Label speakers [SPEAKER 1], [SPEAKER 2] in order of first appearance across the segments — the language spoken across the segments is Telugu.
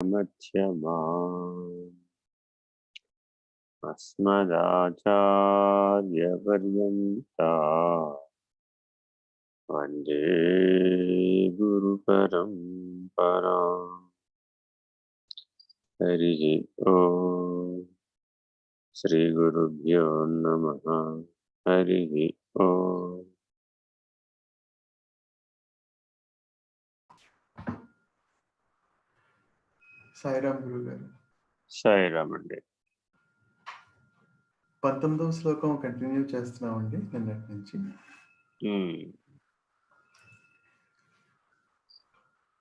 [SPEAKER 1] मध्यमाम् अस्मदाचार्यपर्यन्ता वन्दे गुरुपरम्पराम्। हरिः ओम्। श्रीगुरुभ्यो नमः। हरिः ओम्।
[SPEAKER 2] సాయిరామ్ గురువు గారు.
[SPEAKER 1] సాయిరామ్ అండి.
[SPEAKER 2] 19వ శ్లోకం కంటిన్యూ చేస్తున్నామండి నిన్నటి నుంచి.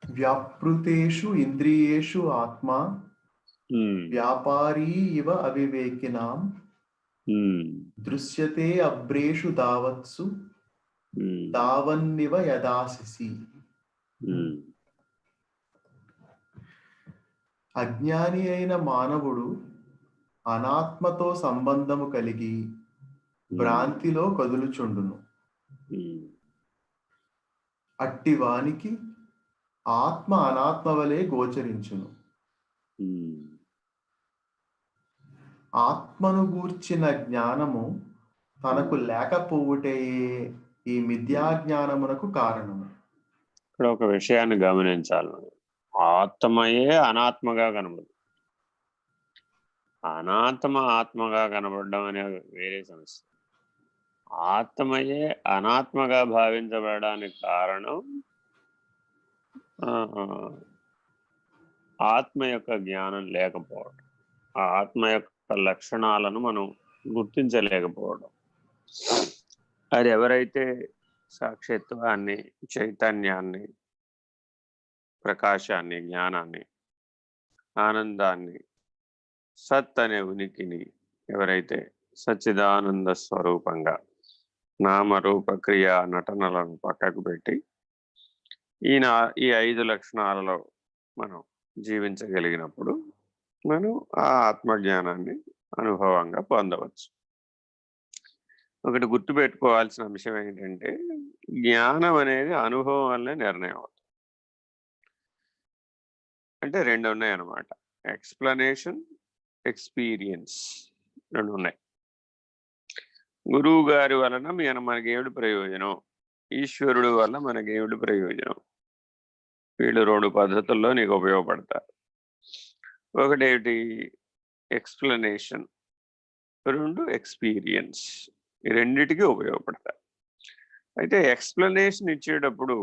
[SPEAKER 2] వ్యాపృతేషు ఇంద్రియేషు ఆత్మా వ్యాపారీ ఇవ అవివేకినాం దృశ్యతే అభ్రేషు దావత్సు దావన్నివ యదాసిసి. అజ్ఞాని అయిన మానవుడు అనాత్మతో సంబంధము కలిగి భ్రాంతిలో కదులుచుండును. అట్టి వానికి ఆత్మ అనాత్మ వలె గోచరించును. ఆత్మను గూర్చిన జ్ఞానము తనకు లేకపోవుటయే ఈ మిథ్యాజ్ఞానమునకు కారణము.
[SPEAKER 1] ఇక్కడ ఒక విషయాన్ని గమనించాలి. ఆత్మయే అనాత్మగా కనబడదు, అనాత్మ ఆత్మగా కనబడడం అనే వేరే సమస్య. ఆత్మయే అనాత్మగా భావించబడడానికి కారణం ఆత్మ యొక్క జ్ఞానం లేకపోవడం, ఆ ఆత్మ యొక్క లక్షణాలను మనం గుర్తించలేకపోవడం. అది ఎవరైతే సాక్షిత్వాన్ని, చైతన్యాన్ని, ప్రకాశాన్ని, జ్ఞానాన్ని, ఆనందాన్ని, సత్ అనే ఉనికిని ఎవరైతే సచ్చిదానంద స్వరూపంగా నామరూప క్రియా నటనలను పక్కకు పెట్టి ఈ 5 లక్షణాలలో మనం జీవించగలిగినప్పుడు మనం ఆ ఆత్మజ్ఞానాన్ని అనుభవంగా పొందవచ్చు. ఒకటి గుర్తుపెట్టుకోవాల్సిన అంశం ఏంటంటే, జ్ఞానం అనేది అనుభవం వల్లే నిర్ణయం అవుతుంది. అంటే 2 ఉన్నాయన్నమాట. ఎక్స్ప్లెనేషన్, ఎక్స్పీరియన్స్ 2 ఉన్నాయి. గురువు గారి వలన మనకేమిటి ప్రయోజనం, ఈశ్వరుడు వల్ల మనకేమిటి ప్రయోజనం, వీళ్ళు 2 పద్ధతుల్లో నీకు ఉపయోగపడతారు. ఒకటేమిటి ఎక్స్ప్లెనేషన్, 2 ఎక్స్పీరియన్స్. ఈ రెండిటికి ఉపయోగపడతారు. అయితే ఎక్స్ప్లెనేషన్ ఇచ్చేటప్పుడు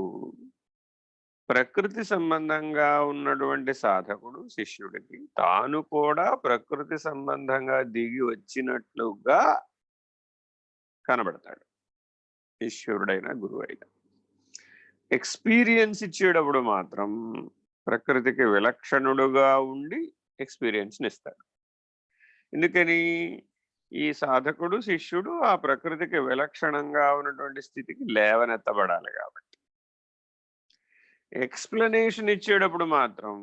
[SPEAKER 1] ప్రకృతి సంబంధంగా ఉన్నటువంటి సాధకుడు శిష్యుడికి తాను కూడా ప్రకృతి సంబంధంగా దిగి వచ్చినట్లుగా కనబడతాడు, ఈశ్వరుడైన గురువు అయినా. ఎక్స్పీరియన్స్ ఇచ్చేటప్పుడు మాత్రం ప్రకృతికి విలక్షణుడుగా ఉండి ఎక్స్పీరియన్స్ని ఇస్తాడు. ఎందుకని? ఈ సాధకుడు శిష్యుడు ఆ ప్రకృతికి విలక్షణంగా ఉన్నటువంటి స్థితికి లేవనెత్తబడాలి కాబట్టి. ఎక్స్ప్లెనేషన్ ఇచ్చేటప్పుడు మాత్రం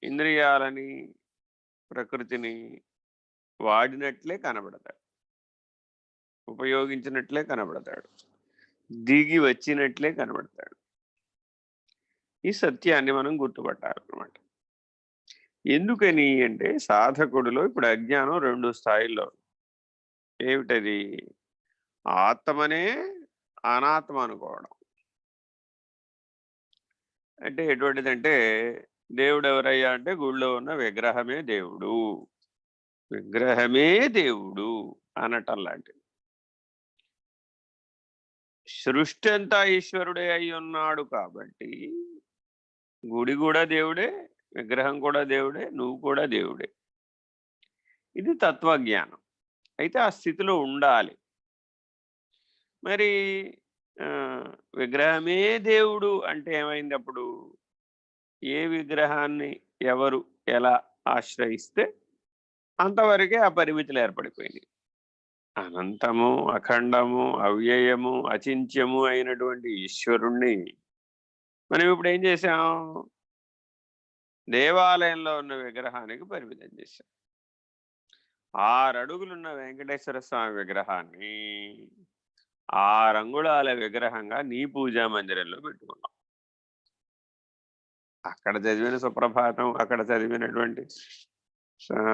[SPEAKER 1] ఇంద్రియాలని, ప్రకృతిని వాడినట్లే కనబడతాడు, ఉపయోగించినట్లే కనబడతాడు, దిగి వచ్చినట్లే కనబడతాడు. ఈ సత్యాన్ని మనం గుర్తుపట్టాలన్నమాట. ఎందుకని అంటే, సాధకుడిలో ఇప్పుడు అజ్ఞానం 2 స్థాయిల్లో. ఏమిటది? ఆత్మనే అనాత్మ అనుకోవడం. అంటే ఎటువంటిదంటే, దేవుడు ఎవరయ్యా అంటే గుళ్ళో ఉన్న విగ్రహమే దేవుడు, విగ్రహమే దేవుడు అనటం లాంటిది. సృష్టి అంతా ఈశ్వరుడే అయి ఉన్నాడు కాబట్టి గుడి కూడా దేవుడే, విగ్రహం కూడా దేవుడే, నువ్వు కూడా దేవుడే. ఇది తత్వజ్ఞానం. అయితే ఆ స్థితిలో ఉండాలి. మరి విగ్రహమే దేవుడు అంటే ఏమైంది అప్పుడు? ఏ విగ్రహాన్ని ఎవరు ఎలా ఆశ్రయిస్తే అంతవరకే ఆ పరిమితులు ఏర్పడిపోయింది. అనంతము, అఖండము, అవ్యయము, అచింత్యము అయినటువంటి ఈశ్వరుణ్ణి మనం ఇప్పుడు ఏం చేశాం? దేవాలయంలో ఉన్న విగ్రహానికి పరిమితం చేశాం. 6 అడుగులున్న వెంకటేశ్వర స్వామి విగ్రహాన్ని 6 అంగుళాల విగ్రహంగా నీ పూజా మందిరంలో పెట్టుకున్నాం. అక్కడ చదివిన సుప్రభాతం, అక్కడ చదివినటువంటి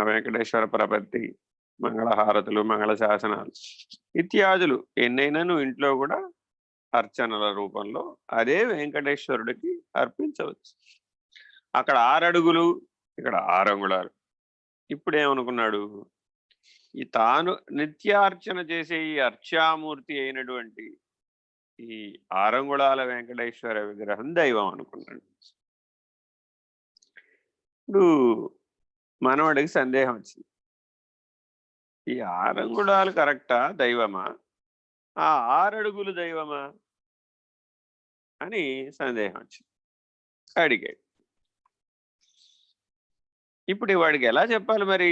[SPEAKER 1] వెంకటేశ్వర ప్రపత్తి, మంగళహారతులు, మంగళ శాసనాలు ఇత్యాదులు ఎన్నైనా నువ్వు ఇంట్లో కూడా అర్చనల రూపంలో అదే వెంకటేశ్వరుడికి అర్పించవచ్చు. అక్కడ 6 అడుగులు, ఇక్కడ 6 అంగుళాలు. ఇప్పుడేమనుకున్నాడు, ఈ తాను నిత్యార్చన చేసే ఈ అర్చామూర్తి అయినటువంటి ఈ 6 అంగుళాల వెంకటేశ్వర విగ్రహం దైవం అనుకున్నాడు. ఇప్పుడు మనవడికి సందేహం వచ్చింది, ఈ 6 అంగుళాలు కరెక్టా, దైవమా, ఆ 6 అడుగులు దైవమా అని సందేహం వచ్చింది. అడిగాడు. ఇప్పుడు వాడికి ఎలా చెప్పాలి మరి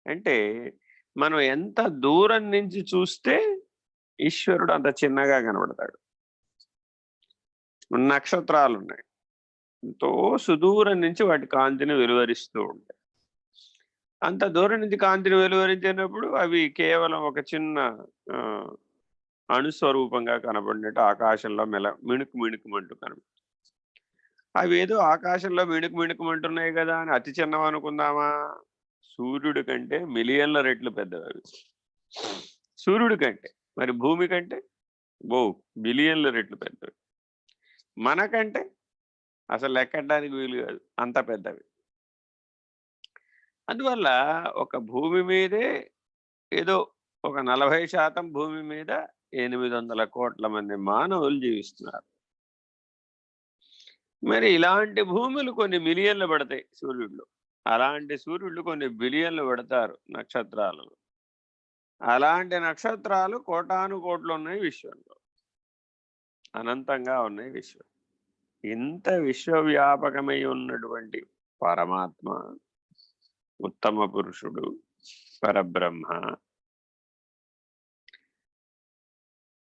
[SPEAKER 1] అంటే, మనం ఎంత దూరం నుంచి చూస్తే ఈశ్వరుడు అంత చిన్నగా కనబడతాడు. నక్షత్రాలు ఉన్నాయి, ఎంతో సుదూరం నుంచి వాటి కాంతిని వెలువరిస్తూ ఉంటాయి. అంత దూరం నుంచి కాంతిని వెలువరించినప్పుడు అవి కేవలం ఒక చిన్న అణుస్వరూపంగా కనబడినట్టు ఆకాశంలో మిణుకుమంటూ కనబడుతుంది. అవి ఏదో ఆకాశంలో మిణుకుమంటున్నాయి కదా అని అతి చిన్నవి అనుకుందామా? సూర్యుడి కంటే మిలియన్ల రెట్లు పెద్దవి అవి. సూర్యుడి కంటే, మరి భూమి కంటే బిలియన్ల రెట్లు పెద్దవి. మనకంటే అసలు లెక్కడానికి వీలు కాదు, అంత పెద్దవి. అందువల్ల ఒక భూమి మీదే ఏదో ఒక 40% భూమి మీద 800 కోట్ల మంది మానవులు జీవిస్తున్నారు. మరి ఇలాంటి భూములు కొన్ని మిలియన్లు పడతాయి సూర్యుడిలో, అలాంటి సూర్యుళ్ళు కొన్ని బిలియన్లు పెడతారు నక్షత్రాలలో. అలాంటి నక్షత్రాలు కోటానుకోట్లు ఉన్నాయి విశ్వంలో, అనంతంగా ఉన్నాయి విశ్వం. ఇంత విశ్వవ్యాపకమై ఉన్నటువంటి పరమాత్మ, ఉత్తమ పురుషుడు, పరబ్రహ్మ,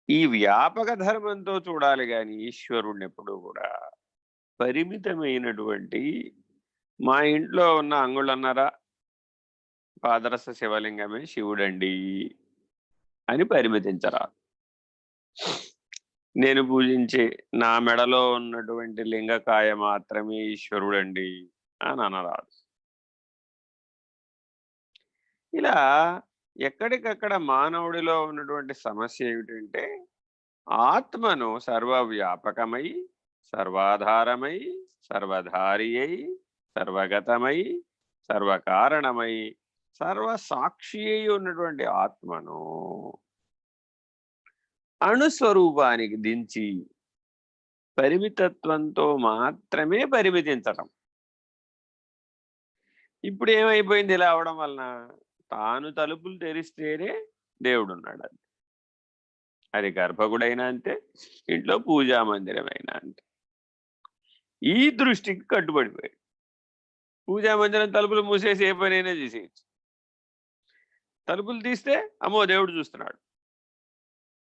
[SPEAKER 1] ఈ వ్యాపక ధర్మంతో చూడాలి కానీ ఈశ్వరుణ్ణి ఎప్పుడూ కూడా పరిమితమైనటువంటి మా ఇంట్లో ఉన్న అంగుళన్నర పాదరస శివలింగమే శివుడండి అని పరిమితించరాదు. నేను పూజించే నా మెడలో ఉన్నటువంటి లింగకాయ మాత్రమే ఈశ్వరుడండి అని అనరాదు. ఇలా ఎక్కడికక్కడ మానవుడిలో ఉన్నటువంటి సమస్య ఏమిటంటే, ఆత్మను సర్వవ్యాపకమై, సర్వాధారమై, సర్వధారి అయి, సర్వగతమై, సర్వకారణమై, సర్వసాక్షి అయి ఉన్నటువంటి ఆత్మను అణుస్వరూపానికి దించి పరిమితత్వంతో మాత్రమే పరిమితించటం. ఇప్పుడు ఏమైపోయింది ఇలా అవడం వలన? తాను తలుపులు తెరిస్తేనే దేవుడున్నాడు. అది గర్భగుడైనా అంతే, ఇంట్లో పూజా మందిరమైనా అంతే. ఈ దృష్టికి కట్టుబడిపోయాడు. పూజా మందిరం తలుపులు మూసేసి ఏ పనైనా చేసేయచ్చు. తలుపులు తీస్తే అమ్మో దేవుడు చూస్తున్నాడు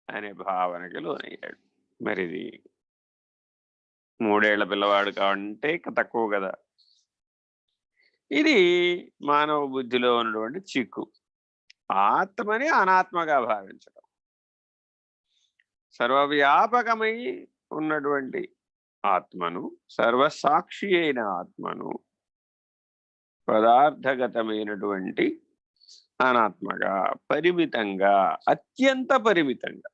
[SPEAKER 1] అనే భావనకి లోనయ్యాడు. మరిది 3 ఏళ్ల పిల్లవాడు కావంటే తక్కువ కదా. ఇది మానవ బుద్ధిలో ఉన్నటువంటి చిక్కు. ఆత్మని అనాత్మగా భావించడం, సర్వవ్యాపకమై ఉన్నటువంటి ఆత్మను, సర్వసాక్షి అయిన ఆత్మను పదార్థగతమైనటువంటి అనాత్మగా, పరిమితంగా, అత్యంత పరిమితంగా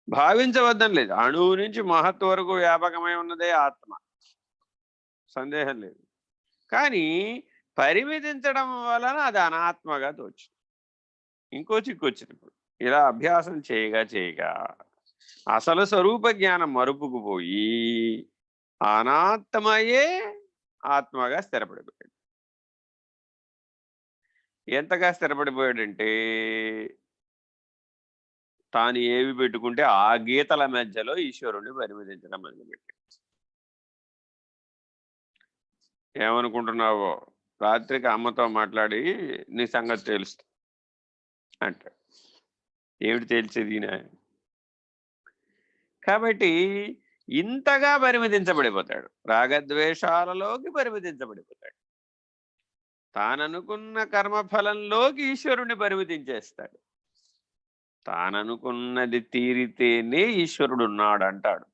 [SPEAKER 1] భావించవద్దని లేదు. అణువు నుంచి మహత్ వరకు వ్యాపకమై ఉన్నదే ఆత్మ, సందేహం లేదు. కానీ పరిమితించడం వలన అది అనాత్మగా తోచింది. ఇంకో చిక్కొచ్చింది. ఇప్పుడు ఇలా అభ్యాసం చేయగా అసలు స్వరూప జ్ఞానం మరుపుకుపోయి అనాత్మయే ఆత్మగా స్థిరపడిపోయాడు. ఎంతగా స్థిరపడిపోయాడంటే, తాను ఏవి పెట్టుకుంటే ఆ గీతల మధ్యలో ఈశ్వరుణ్ణి పరిమితించడం మొదలుపెట్టాడు. ఏమనుకుంటున్నావో, రాత్రికి అమ్మతో మాట్లాడి నీ సంగతి తెలుస్తా అంటాడు. ఏమిటి తెలిసేది? కాబట్టి ఇంతగా పరిమితించబడిపోతాడు, రాగద్వేషాలలోకి పరిమితించబడిపోతాడు. తాననుకున్న కర్మఫలంలోకి ఈశ్వరుణ్ణి పరిమితించేస్తాడు. తాననుకున్నది తీరితేనే ఈశ్వరుడు ఉన్నాడు అంటాడు.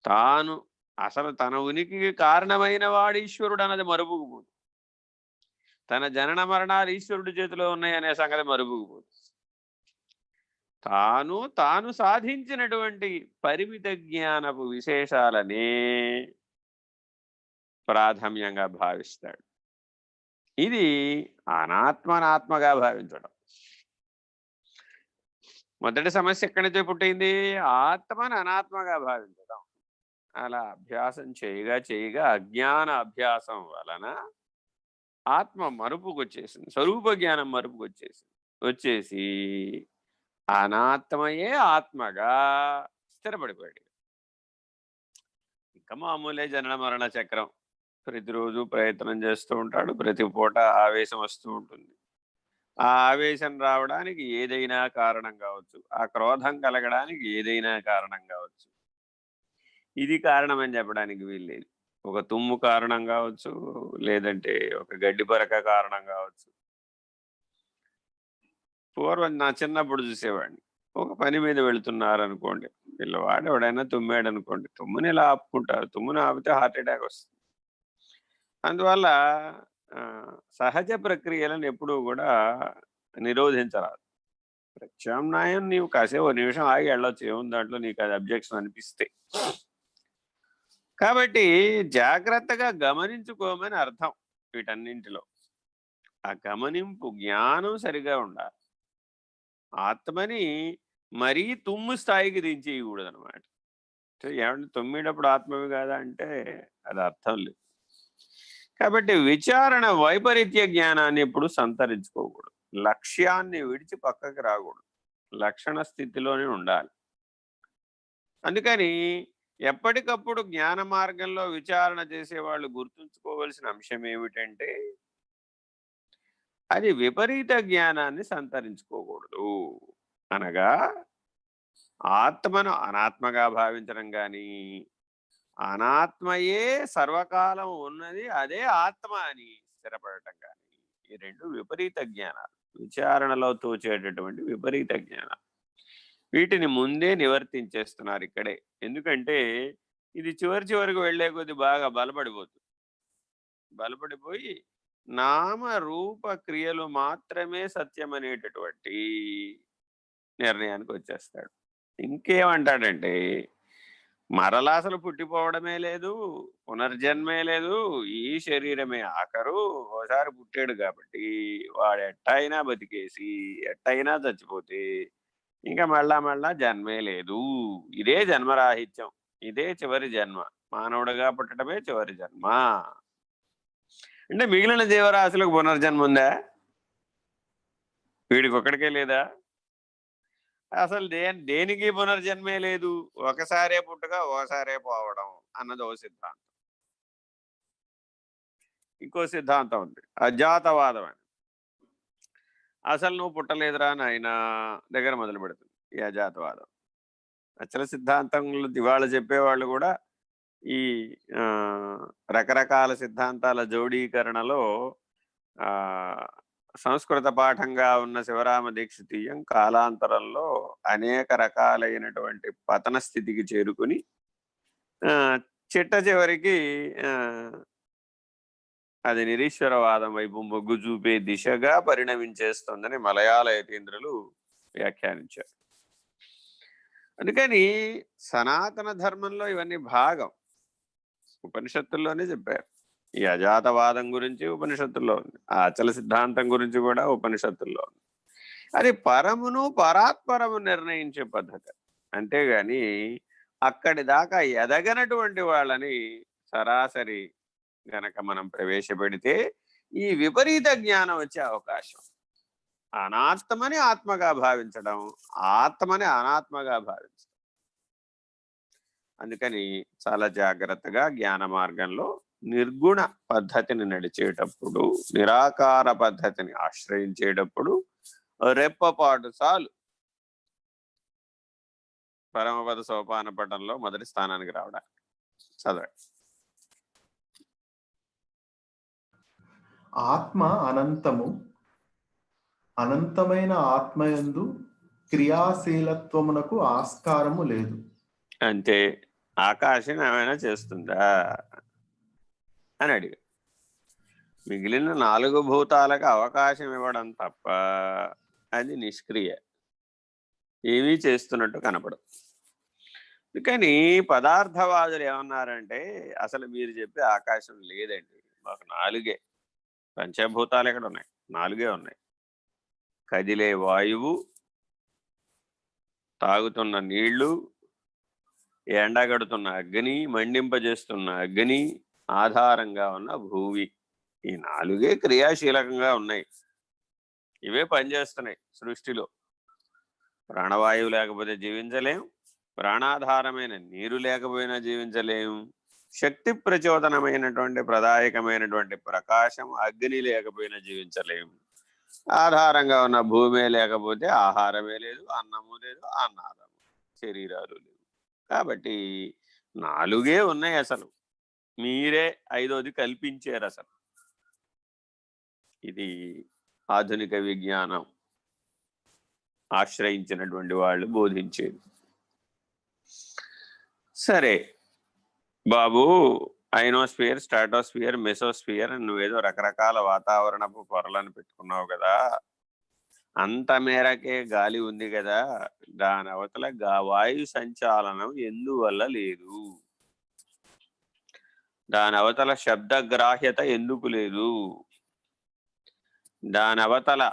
[SPEAKER 1] తాను అసలు తన ఉనికికి కారణమైన వాడు ఈశ్వరుడు అన్నది మరుపుకుపోదు. తన జనన మరణాలు ఈశ్వరుడి చేతిలో ఉన్నాయనే సంగతి మరుపుకుపోదు. తాను సాధించినటువంటి పరిమిత జ్ఞానపు విశేషాలనే ప్రాథమ్యంగా భావిస్తాడు. ఇది అనాత్మనాత్మగా భావించడం. మొదటి సమస్య ఎక్కడి నుంచి పుట్టింది? ఆత్మను అనాత్మగా భావించడం. అలా అభ్యాసం చేయగా అజ్ఞాన అభ్యాసం వలన ఆత్మ మరుపుకొచ్చేసింది, స్వరూప జ్ఞానం వచ్చేసి అనాత్మయే ఆత్మగా స్థిరపడిపోయాడు. ఇంకా మామూలే జనన మరణ చక్రం. ప్రతిరోజు ప్రయత్నం చేస్తూ ఉంటాడు, ప్రతి పూట ఆవేశం వస్తూ ఉంటుంది. ఆ ఆవేశం రావడానికి ఏదైనా కారణం కావచ్చు, ఆ క్రోధం కలగడానికి ఏదైనా కారణం కావచ్చు. ఇది కారణం అని చెప్పడానికి వీల్లేదు. ఒక తుమ్ము కారణం కావచ్చు, లేదంటే ఒక గడ్డి పరక కారణం కావచ్చు. పూర్వం నా చిన్నప్పుడు చూసేవాడిని. ఒక పని మీద వెళుతున్నారనుకోండి, పిల్లవాడు ఎవడైనా తుమ్మాడు అనుకోండి, తుమ్ముని ఇలా ఆపుకుంటారు. తుమ్ముని ఆపితే హార్ట్ అటాక్ వస్తుంది. అందువల్ల సహజ ప్రక్రియలను ఎప్పుడూ కూడా నిరోధించరాదు. ప్రత్యామ్నాయం నీవు కాసేపు 1 నిమిషం ఆగి వెళ్ళొచ్చు, ఏముంది దాంట్లో, నీకు అది అబ్జెక్షన్ అనిపిస్తే. కాబట్టి జాగ్రత్తగా గమనించుకోమని అర్థం వీటన్నింటిలో. ఆ గమనింపు జ్ఞానం సరిగా ఉండాలి. ఆత్మని మరీ తుమ్ము స్థాయికి దించేయకూడదు అనమాట. ఏమంటే తుమ్మేటప్పుడు ఆత్మవి కాదా అంటే అది అర్థం లేదు. కాబట్టి విచారణ వైపరీత్య జ్ఞానాన్ని ఎప్పుడు సంతరించుకోకూడదు. లక్ష్యాన్ని విడిచి పక్కకి రాకూడదు. లక్షణ స్థితిలోనే ఉండాలి. అందుకని ఎప్పటికప్పుడు జ్ఞాన మార్గంలో విచారణ చేసేవాళ్ళు గుర్తుంచుకోవలసిన అంశం ఏమిటంటే, అది విపరీత జ్ఞానాన్ని సంతరించుకోకూడదు. అనగా ఆత్మను అనాత్మగా భావించడం కానీ, అనాత్మయే సర్వకాలం ఉన్నది అదే ఆత్మ అని స్థిరపడటం కానీ, ఈ 2 విపరీత జ్ఞానాలు. విచారణలో తోచేటటువంటి విపరీత జ్ఞానాలు. వీటిని ముందే నివర్తించేస్తున్నారు ఇక్కడే. ఎందుకంటే ఇది చివరికి వెళ్లే కొద్ది బాగా బలపడిపోయి నామ రూప క్రియలు మాత్రమే సత్యం అనేటటువంటి నిర్ణయానికి వచ్చేస్తాడు. ఇంకేమంటాడంటే, మరలా అసలు పుట్టిపోవడమే లేదు, పునర్జన్మే లేదు, ఈ శరీరమే ఆఖరు, ఓసారి పుట్టాడు కాబట్టి వాడు ఎట్టయినా బతికేసి ఎట్టయినా చచ్చిపోతే ఇంకా మళ్ళా జన్మే లేదు, ఇదే జన్మరాహిత్యం, ఇదే చివరి జన్మ, మానవుడిగా పుట్టడమే చివరి జన్మ. అంటే మిగిలిన జీవరాశులకు పునర్జన్మ ఉందా? వీడికి ఒక్కడికే లేదా? అసలు దేనికి పునర్జన్మే లేదు. ఒకసారే పుట్టుక ఒకసారే పోవడం అన్నది ఓ సిద్ధాంతం. ఇంకో సిద్ధాంతం ఉంది, అజాతవాదం అని. అసలు నువ్వు పుట్టలేదురా నాయన దగ్గర మొదలు పెడుతుంది ఈ అజాతవాదం. అచల సిద్ధాంతంలో దివాళ చెప్పేవాళ్ళు కూడా ఈ రకరకాల సిద్ధాంతాల జోడీకరణలో సంస్కృత పాఠంగా ఉన్న శివరామ దీక్షితీయం కాలాంతరంలో అనేక రకాలైనటువంటి పతన స్థితికి చేరుకుని చివరికి అది నిరీశ్వరవాదం వైపు మొగ్గు చూపే దిశగా పరిణమించేస్తుందని మలయాళ యతీంద్రులు వ్యాఖ్యానించారు. అందుకని సనాతన ధర్మంలో ఇవన్నీ భాగం. ఉపనిషత్తుల్లోనే చెప్పారు. ఈ అజాతవాదం గురించి ఉపనిషత్తుల్లో ఉంది, ఆ అచల సిద్ధాంతం గురించి కూడా ఉపనిషత్తుల్లో ఉంది. అది పరమును పరాత్పరము నిర్ణయించే పద్ధతి. అంతేగాని అక్కడి దాకా ఎదగనటువంటి వాళ్ళని సరాసరి గనక మనం ప్రవేశపెడితే ఈ విపరీత జ్ఞానం వచ్చే అవకాశం. అనాత్మని ఆత్మగా భావించడం, ఆత్మని అనాత్మగా భావించడం. అందుకని చాలా జాగ్రత్తగా జ్ఞాన మార్గంలో నిర్గుణ పద్ధతిని నడిచేటప్పుడు, నిరాకార పద్ధతిని ఆశ్రయించేటప్పుడు రెప్పపాటు చాలు పరమపద సోపాన పటంలో మొదటి స్థానానికి రావడానికి. చదవండి.
[SPEAKER 2] ఆత్మ అనంతము, అనంతమైన ఆత్మయందు క్రియాశీలత్వమునకు ఆస్కారము లేదు.
[SPEAKER 1] అంతే. ఆకాశం ఏమైనా చేస్తుందా అని అడిగా. మిగిలిన 4 భూతాలకు అవకాశం ఇవ్వడం తప్ప అది నిష్క్రియ, ఏమీ చేస్తున్నట్టు కనపడదు. కానీ పదార్థవాదులు ఏమన్నారంటే, అసలు మీరు చెప్పే ఆకాశం లేదండి, మాకు 4 పంచభూతాలు ఎక్కడ ఉన్నాయి, 4 ఉన్నాయి. కదిలే వాయువు, తాగుతున్న నీళ్లు, ఎండగడుతున్న అగ్ని, మండింపజేస్తున్న అగ్ని, ఆధారంగా ఉన్న భూమి, ఈ 4 క్రియాశీలకంగా ఉన్నాయి. ఇవే పనిచేస్తున్నాయి సృష్టిలో. ప్రాణవాయువు లేకపోతే జీవించలేం, ప్రాణాధారమైన నీరు లేకపోయినా జీవించలేం, శక్తి ప్రచోదనమైనటువంటి ప్రదాయకమైనటువంటి ప్రకాశం అగ్ని లేకపోయినా జీవించలేం, ఆధారంగా ఉన్న భూమే లేకపోతే ఆహారమే లేదు, అన్నము లేదు, అన్నాదము శరీరాలు లేవు. కాబట్టి 4 ఉన్నాయి. అసలు మీరే 5వది కల్పించారు. అసలు ఇది ఆధునిక విజ్ఞానం ఆశ్రయించినటువంటి వాళ్ళు బోధించేది. సరే బాబు, ఐనోస్ఫియర్, స్ట్రాటోస్ఫియర్, మెసోస్ఫియర్ అని నువ్వేదో రకరకాల వాతావరణపు పొరలను పెట్టుకున్నావు కదా, అంత మేరకే గాలి ఉంది కదా, దాని అవతల వాయు సంచాలనం ఎందువల్ల లేదు? దాని అవతల శబ్దగ్రాహ్యత ఎందుకు లేదు? దాని అవతల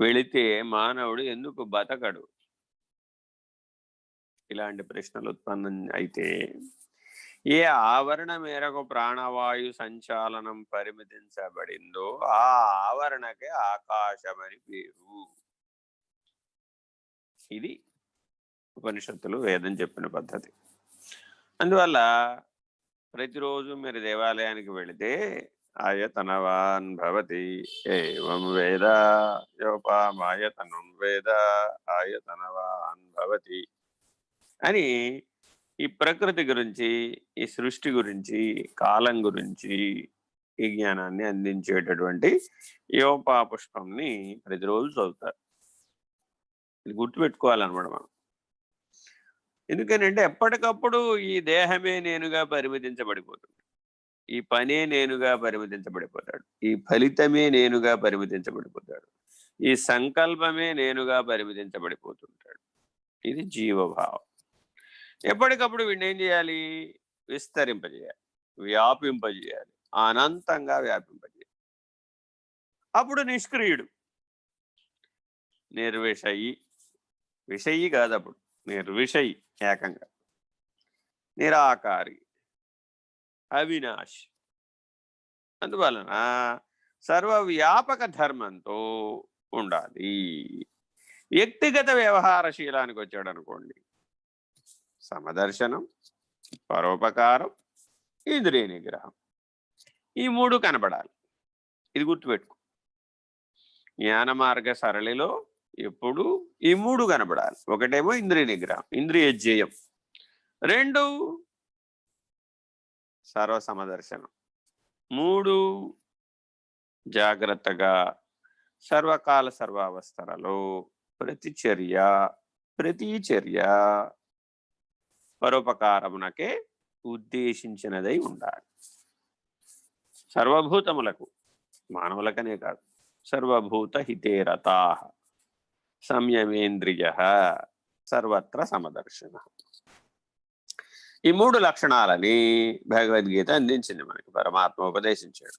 [SPEAKER 1] వెళితే మానవుడు ఎందుకు బతకడు? ఇలాంటి ప్రశ్నలు ఉత్పన్నం అయితే, ఏ ఆవరణ మేరకు ప్రాణవాయు సంచాలనం పరిమితించబడిందో ఆ ఆవరణకే ఆకాశమని పేరు. ఇది ఉపనిషత్తులు, వేదం చెప్పిన పద్ధతి. అందువల్ల ప్రతిరోజు మీరు దేవాలయానికి వెళితే ఆయతనవాన్ భవతి ఏవం వేద యోపామాయతనం వేద ఆయతనవాన్ భవతి అని ఈ ప్రకృతి గురించి, ఈ సృష్టి గురించి, కాలం గురించి ఈ జ్ఞానాన్ని అందించేటటువంటి యోపా పుష్పంని ప్రతిరోజు చదువుతారు. ఇది గుర్తుపెట్టుకోవాలన్నమాట మనం. ఎందుకనంటే ఎప్పటికప్పుడు ఈ దేహమే నేనుగా పరిమితించబడిపోతుంది, ఈ పనే నేనుగా పరిమితించబడిపోతాడు, ఈ ఫలితమే నేనుగా పరిమితించబడిపోతాడు, ఈ సంకల్పమే నేనుగా పరిమితించబడిపోతుంటాడు. ఇది జీవభావం. ఎప్పటికప్పుడు వీడిని ఏం చేయాలి? విస్తరింపజేయాలి, వ్యాపింపజేయాలి, అనంతంగా వ్యాపింపజేయాలి. అప్పుడు నిష్క్రియుడు, నిర్విషయి. విషయి కాదు, అప్పుడు నిర్విషయి, ఏకంగా నిరాకారి, అవినాశి. అందువలన సర్వవ్యాపక ధర్మంతో ఉండాలి. వ్యక్తిగత వ్యవహారశీలానికి వచ్చాడు అనుకోండి, సమదర్శనం, పరోపకారం, ఇంద్రియ నిగ్రహం, ఈ 3 కనబడాలి. ఇది గుర్తుపెట్టుకో. జ్ఞాన మార్గ సరళిలో ఎప్పుడు ఈ 3 కనబడాలి. ఒకటేమో ఇంద్రియ నిగ్రహం, ఇంద్రియ జయం. 2 సర్వసమదర్శనం. 3 జాగ్రత్తగా సర్వకాల సర్వావస్థలలో ప్రతి చర్య పరోపకారమునకే ఉద్దేశించినదై ఉండాలి. సర్వభూతములకు, మానవులకనే కాదు, సర్వభూత హితేరతాః సంయమేంద్రియ సర్వత్ర సమదర్శన. ఈ 3 లక్షణాలని భగవద్గీత అందించింది మనకి. పరమాత్మ ఉపదేశించాడు.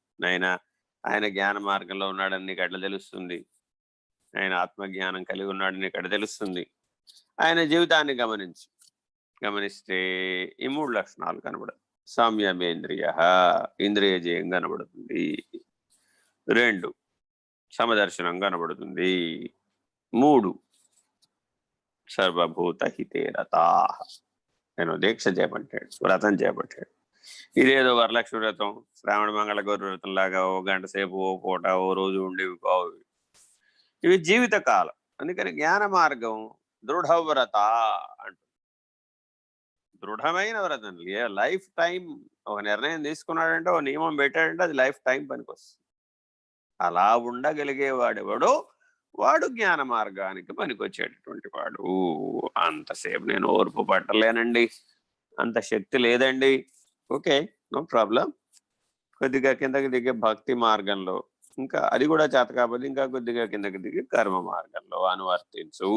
[SPEAKER 1] ఆయన జ్ఞాన మార్గంలో ఉన్నాడని నీకు ఎట్లా తెలుస్తుంది? ఆయన ఆత్మజ్ఞానం కలిగి ఉన్నాడని నీకు ఎట్లా తెలుస్తుంది? ఆయన జీవితాన్ని గమనిస్తే ఈ 3 లక్షణాలు కనబడదు. సంయమేంద్రియ, ఇంద్రియ జయం కనబడుతుంది. 2 సమదర్శనం కనబడుతుంది. 3 సర్వభూత హితేరతాః. నేను దీక్ష చేపట్టాడు, వ్రతం చేపట్టాడు. ఇదేదో వరలక్ష్మి వ్రతం, శ్రావణ మంగళ గౌరి వ్రతం లాగా ఓ గంట సేపు, ఓ పూట, ఓ రోజు ఉండేవి కావు. ఇవి జీవిత కాలం. అందుకని జ్ఞాన మార్గం దృఢవ్రత అంటుంది. దృఢమైన వ్రతం, లైఫ్ టైం. ఒక నిర్ణయం తీసుకున్నాడంటే, ఓ నియమం పెట్టాడంటే అది లైఫ్ టైం పనికొస్తుంది. అలా ఉండగలిగేవాడెవడో వాడు జ్ఞాన మార్గానికి పనికొచ్చేటటువంటి వాడు. అంతసేపు నేను ఓర్పు పట్టలేనండి, అంత శక్తి లేదండి. Okay, no problem. కొద్దిగా కిందకి దిగే భక్తి మార్గంలో, ఇంకా అది కూడా చేత కాకపోతే ఇంకా కొద్దిగా కిందకి దిగి కర్మ మార్గంలో అనువర్తించు,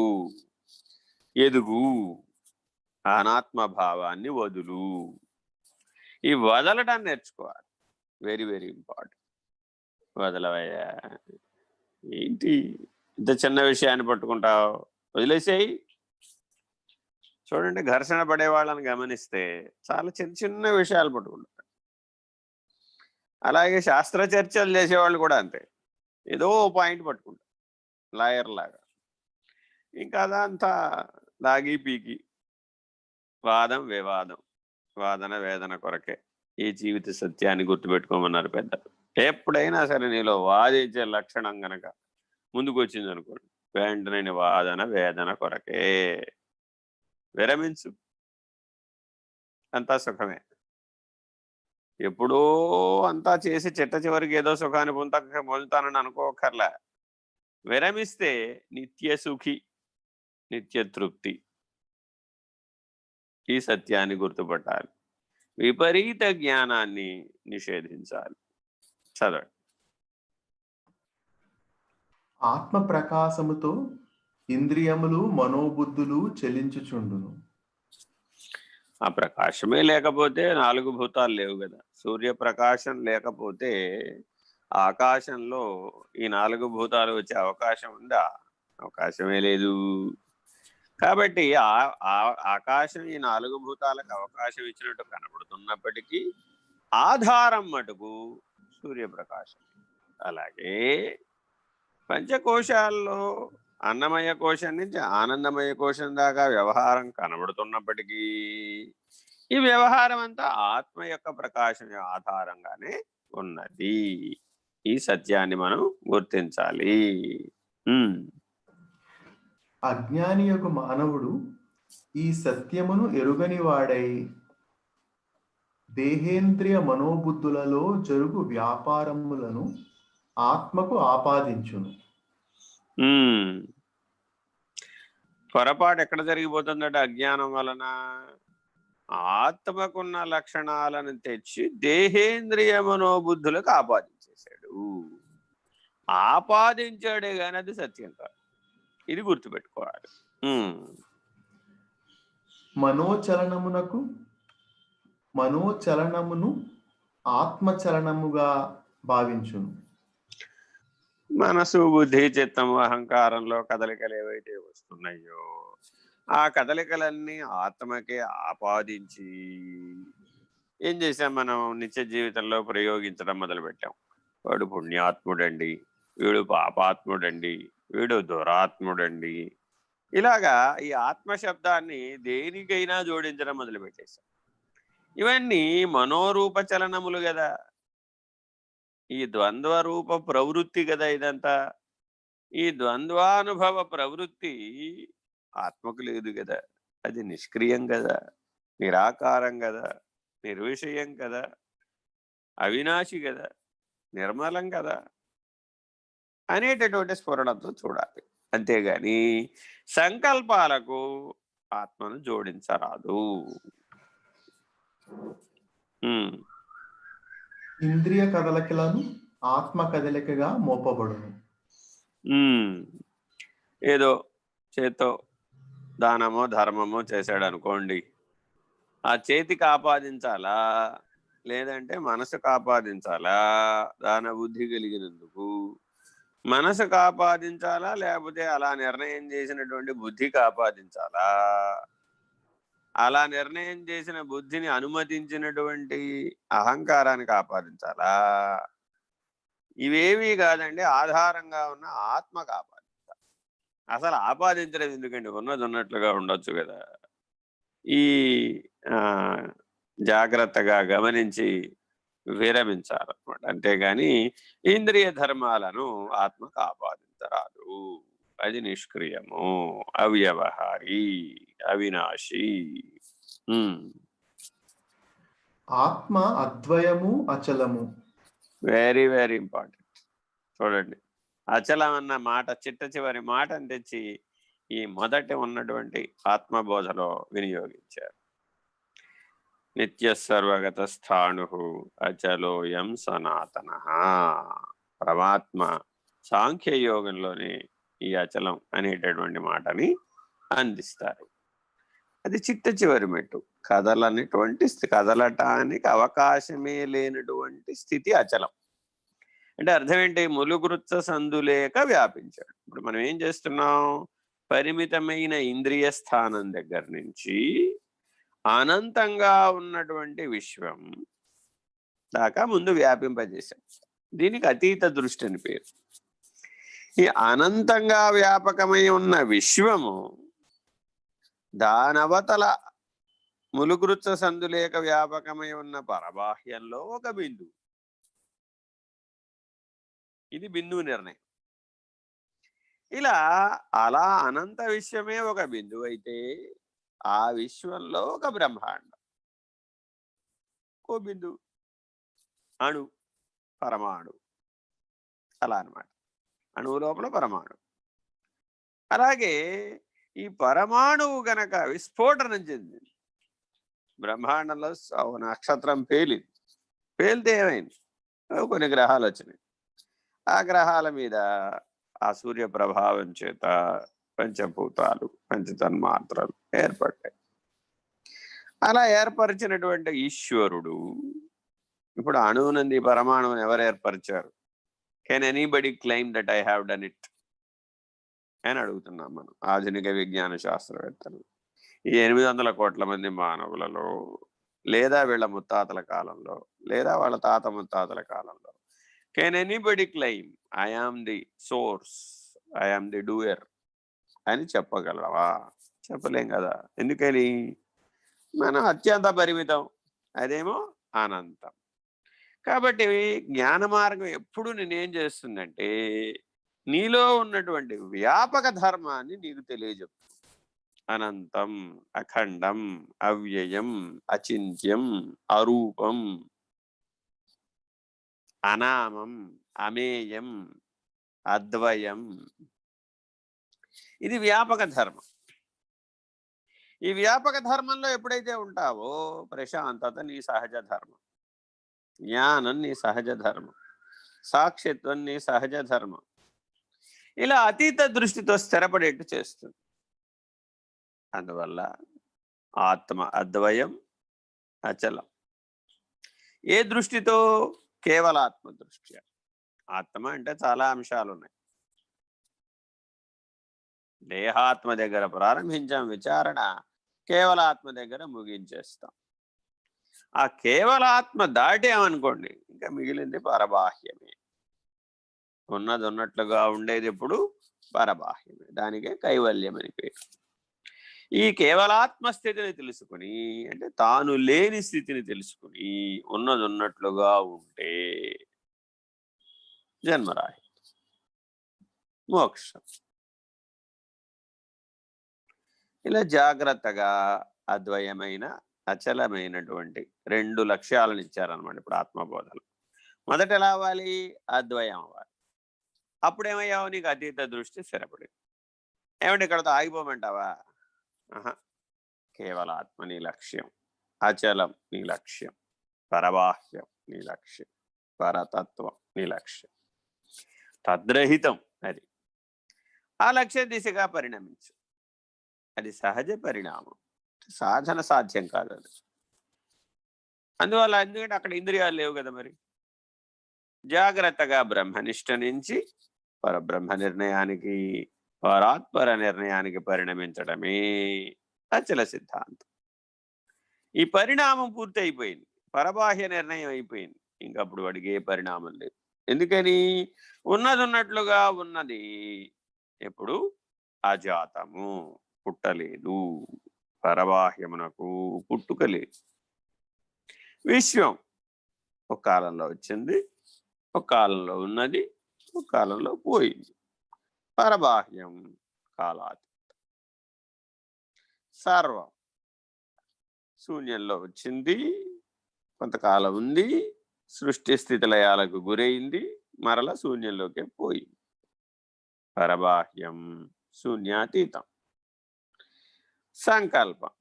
[SPEAKER 1] ఎదుగు, అనాత్మ భావాన్ని వదులు. ఈ వదలటాన్ని నేర్చుకోవాలి. Very very important. వదలవయ్యా, ఏంటి ఇంత చిన్న విషయాన్ని పట్టుకుంటావు, వదిలేసేయి. చూడండి, ఘర్షణ పడే వాళ్ళని గమనిస్తే చాలా చిన్న చిన్న విషయాలు పట్టుకుంటారు. అలాగే శాస్త్ర చర్చలు చేసేవాళ్ళు కూడా అంతే, ఏదో పాయింట్ పట్టుకుంటారు లాయర్ లాగా. ఇంకా అదంతా లాగి పీకి వాదం వివాదం, వాదన వేదన కొరకే. ఈ జీవిత సత్యాన్ని గుర్తుపెట్టుకోమన్నారు పెద్దలు. ఎప్పుడైనా సరే నీలో వాదించే లక్షణం గనక ముందుకు వచ్చింది అనుకోండి, వెంటనే వాదన వేదన కొరకే, విరమించు, అంతా సుఖమే. ఎప్పుడో అంతా చేసి చిట్ట చివరికి ఏదో సుఖాన్ని పొందుతానని అనుకోకర్లా. విరమిస్తే నిత్య సుఖి, నిత్య తృప్తి. ఈ సత్యాన్ని గుర్తుపట్టాలి. విపరీత జ్ఞానాన్ని నిషేధించాలి. చదవండి.
[SPEAKER 2] ఆత్మ ప్రకాశముతో ఇంద్రియములు మనోబుద్ధులు చెలించుచుండును.
[SPEAKER 1] ఆ ప్రకాశమే లేకపోతే 4 భూతాలు లేవు కదా. సూర్యప్రకాశం లేకపోతే ఆకాశంలో ఈ 4 భూతాలు వచ్చే అవకాశం ఉందా? అవకాశమే లేదు. కాబట్టి ఆకాశం ఈ 4 భూతాలకు అవకాశం ఇచ్చినట్టు కనబడుతున్నప్పటికీ ఆధారం మటుకు సూర్యప్రకాశం. అలాగే పంచకోశాల్లో అన్నమయ కోశం నుంచి ఆనందమయ కోశం దాకా వ్యవహారం కనబడుతున్నప్పటికీ ఈ వ్యవహారం అంతా ఆత్మ యొక్క ప్రకాశం ఆధారంగానే ఉన్నది. ఈ సత్యాన్ని మనం గుర్తించాలి.
[SPEAKER 2] అజ్ఞాని యొక్క మానవుడు ఈ సత్యమును ఎరుగని వాడై దేహేంద్రియ మనోబుద్ధులలో జరుగు వ్యాపారములను ఆత్మకు ఆపాదించును.
[SPEAKER 1] పొరపాటు ఎక్కడ జరిగిపోతుందంటే అజ్ఞానం వలన ఆత్మకున్న లక్షణాలను తెచ్చి దేహేంద్రియ మనోబుద్ధులకు ఆపాదించేశాడు. ఆపాదించాడే కానీ అది సత్యం కాదు. ఇది గుర్తుపెట్టుకోవాలి.
[SPEAKER 2] మనోచలనమును ఆత్మచలనముగా భావించును.
[SPEAKER 1] మనసు, బుద్ధి, చిత్తము, అహంకారంలో కదలికలు ఏవైతే వస్తున్నాయో ఆ కదలికలన్నీ ఆత్మకే ఆపాదించి ఏం చేసాం మనం? నిత్య జీవితంలో ప్రయోగించడం మొదలుపెట్టాం. వాడు పుణ్యాత్ముడండి, వీడు పాపాత్ముడండి, వీడు దురాత్ముడండి. ఇలాగా ఈ ఆత్మశబ్దాన్ని దేనికైనా జోడించడం మొదలుపెట్టేశాం. ఇవన్నీ మనోరూప చలనములు కదా. ఈ ద్వంద్వ రూప ప్రవృత్తి కదా ఇదంతా. ఈ ద్వంద్వానుభవ ప్రవృత్తి ఆత్మకు లేదు కదా. అది నిష్క్రియం కదా, నిరాకారం కదా, నిర్విషయం కదా, అవినాశి కదా, నిర్మలం కదా అనేటటువంటి స్ఫురణతో చూడాలి. అంతేగాని సంకల్పాలకు ఆత్మను జోడించరాదు.
[SPEAKER 2] ఇంద్రియ కదలికలను ఆత్మ కదలికగా మోపబడును.
[SPEAKER 1] ఏదో చేత్తో దానమో ధర్మమో చేశాడు అనుకోండి, ఆ చేతికి ఆపాదించాలా లేదంటే మనసుకు ఆపాదించాలా? దాన బుద్ధి కలిగినందుకు మనసుకు ఆపాదించాలా లేకపోతే అలా నిర్ణయం చేసినటువంటి బుద్ధికి ఆపాదించాలా? అలా నిర్ణయం చేసిన బుద్ధిని అనుమతించినటువంటి అహంకారానికి ఆపాదించాలా? ఇవేమీ కాదండి, ఆధారంగా ఉన్న ఆత్మకు ఆపాదించాలి. అసలు ఆపాదించడం ఎందుకండి? ఉన్నది ఉన్నట్లుగా ఉండొచ్చు కదా. ఈ జాగ్రత్తగా గమనించి విరమించాలన్నమాట. అంతేగాని ఇంద్రియ ధర్మాలను ఆత్మకు ఆపాదించరాదు. అది నిష్క్రియము, అవ్యవహారి, అవినాశి.
[SPEAKER 2] ఆత్మ అద్వయము అచలము.
[SPEAKER 1] Very very important. చూడండి, అచలం అన్న మాట చిట్ట చివరి మాటను తెచ్చి ఈ మొదట ఉన్నటువంటి ఆత్మబోధలో వినియోగించారు. నిత్య సర్వగత స్థాణు అచలోయం సనాతన. పరమాత్మ సాంఖ్యయోగంలోనే ఈ అచలం అనేటటువంటి మాటని అందిస్తారు. అది చిట్ట చివరి మెట్టు. కదలటానికి అవకాశమే లేనటువంటి స్థితి అచలం. అంటే అర్థం ఏంటి? ములుగురుచ్చ సందులేక వ్యాపించాడు. ఇప్పుడు మనం ఏం చేస్తున్నాం? పరిమితమైన ఇంద్రియ స్థానం దగ్గర నుంచి అనంతంగా ఉన్నటువంటి విశ్వం దాకా ముందు వ్యాపింపజేశాం. దీనికి అతీత దృష్టి అని పేరు. ఈ అనంతంగా వ్యాపకమై ఉన్న విశ్వము దానవతల ములుగురుచ్చ సందులేక వ్యాపకమై ఉన్న పరబాహ్యంలో ఒక బిందువు. ఇది బిందువు నిర్ణయం. ఇలా అలా అనంత విశ్వమే ఒక బిందువు అయితే ఆ విశ్వంలో ఒక బ్రహ్మాండం, ఓ బిందువు, అణు, పరమాణు, అలా అన్నమాట. అణువు లోపల పరమాణు. అలాగే ఈ పరమాణువు గనక విస్ఫోటనం చెందింది, బ్రహ్మాండంలో నక్షత్రం పేలింది. పేలితే ఏమైంది? కొన్ని గ్రహాలు వచ్చినాయి. ఆ గ్రహాల మీద ఆ సూర్య ప్రభావం చేత పంచభూతాలు, పంచతన్మాత్రలు ఏర్పడ్డాయి. అలా ఏర్పరిచినటువంటి ఈశ్వరుడు ఇప్పుడు అణువునంది పరమాణువుని ఎవరు ఏర్పరిచారు? Can anybody claim that I have done it అని అడుగుతున్నాం మనం ఆధునిక విజ్ఞాన శాస్త్రవేత్తలు. ఈ 800 కోట్ల మంది మానవులలో, లేదా వీళ్ళ ముత్తాతల కాలంలో, లేదా వాళ్ళ తాత ముత్తాతల కాలంలో, can anybody claim I am the source, I am the doer అని చెప్పగలవా? చెప్పలేం కదా. ఎందుకని? మనం అత్యంత పరిమితం, అదేమో అనంతం. కాబట్టి జ్ఞాన మార్గం ఎప్పుడు నేనేం చేస్తుందంటే నీలో ఉన్నటువంటి వ్యాపక ధర్మాన్ని నీకు తెలియజెప్తుంది. అనంతం, అఖండం, అవ్యయం, అచింత్యం, అరూపం, అనామం, అమేయం, అద్వయం. ఇది వ్యాపక ధర్మం. ఈ వ్యాపక ధర్మంలో ఎప్పుడైతే ఉంటావో ప్రశాంతత నీ సహజ ధర్మం, జ్ఞానం నీ సహజ ధర్మం, సాక్షిత్వం నీ సహజ ధర్మం. ఇలా అతీత దృష్టితో స్థిరపడేట్టు చేస్తుంది. అందువల్ల ఆత్మ అద్వయం, అచలం. ఏ దృష్టితో? కేవల ఆత్మ దృష్ట్యా. ఆత్మ అంటే చాలా అంశాలు ఉన్నాయి. దేహాత్మ దగ్గర ప్రారంభించాం విచారణ, కేవల ఆత్మ దగ్గర ముగించేస్తాం. ఆ కేవల ఆత్మ దాటామనుకోండి, ఇంకా మిగిలింది పరబాహ్యమే. ఉన్నది ఉన్నట్లుగా ఉండేది ఎప్పుడు పరబాహ్యమే. దానికే కైవల్యం అని పేరు. ఈ కేవలాత్మ స్థితిని తెలుసుకుని, అంటే తాను లేని స్థితిని తెలుసుకుని ఉన్నది ఉన్నట్లుగా ఉంటే జన్మరాహి, మోక్షం. ఇలా జాగ్రత్తగా అద్వయమైన అచలమైనటువంటి 2 లక్ష్యాలను ఇచ్చారనమాట ఇప్పుడు ఆత్మబోధలు. మొదట ఎలా అవ్వాలి? అద్వయం అవ్వాలి. అప్పుడేమయ్యావు? నీకు అతీత దృష్టి స్థిరపడింది. ఏమంటే ఇక్కడతో ఆగిపోమంటావా? కేవల ఆత్మ నీ లక్ష్యం, అచలం నీ లక్ష్యం, పరబాహ్యం నీ లక్ష్యం, పరతత్వం నీ లక్ష్యం, తద్రహితం అది. ఆ లక్ష్య దిశగా పరిణమించు. అది సహజ పరిణామం, సాధన సాధ్యం కాదు అది. అందువల్ల ఎందుకంటే అక్కడ ఇంద్రియాలు లేవు కదా. మరి జాగ్రత్తగా బ్రహ్మనిష్ట నుంచి పరబ్రహ్మ నిర్ణయానికి, పరాత్పర నిర్ణయానికి పరిణమించడమే అచల సిద్ధాంతం. ఈ పరిణామం పూర్తి అయిపోయింది, పరబాహ్య నిర్ణయం అయిపోయింది. ఇంకప్పుడు వాడికి ఏ పరిణామం లేదు. ఎందుకని? ఉన్నది ఉన్నట్లుగా ఉన్నది ఎప్పుడు అజాతము, పుట్టలేదు. పరబాహ్యమునకు పుట్టుక లేదు. విశ్వం ఒక కాలంలో వచ్చింది, ఒక కాలంలో ఉన్నది, ఒక కాలంలో పోయింది. పరబాహ్యం కాలాతీతం. సర్వం శూన్యంలో వచ్చింది, కొంతకాలం ఉంది, సృష్టి స్థితి లయాలకు గురైంది, మరల శూన్యంలోకే పోయింది. పరబాహ్యం శూన్యాతీతం. సంకల్పం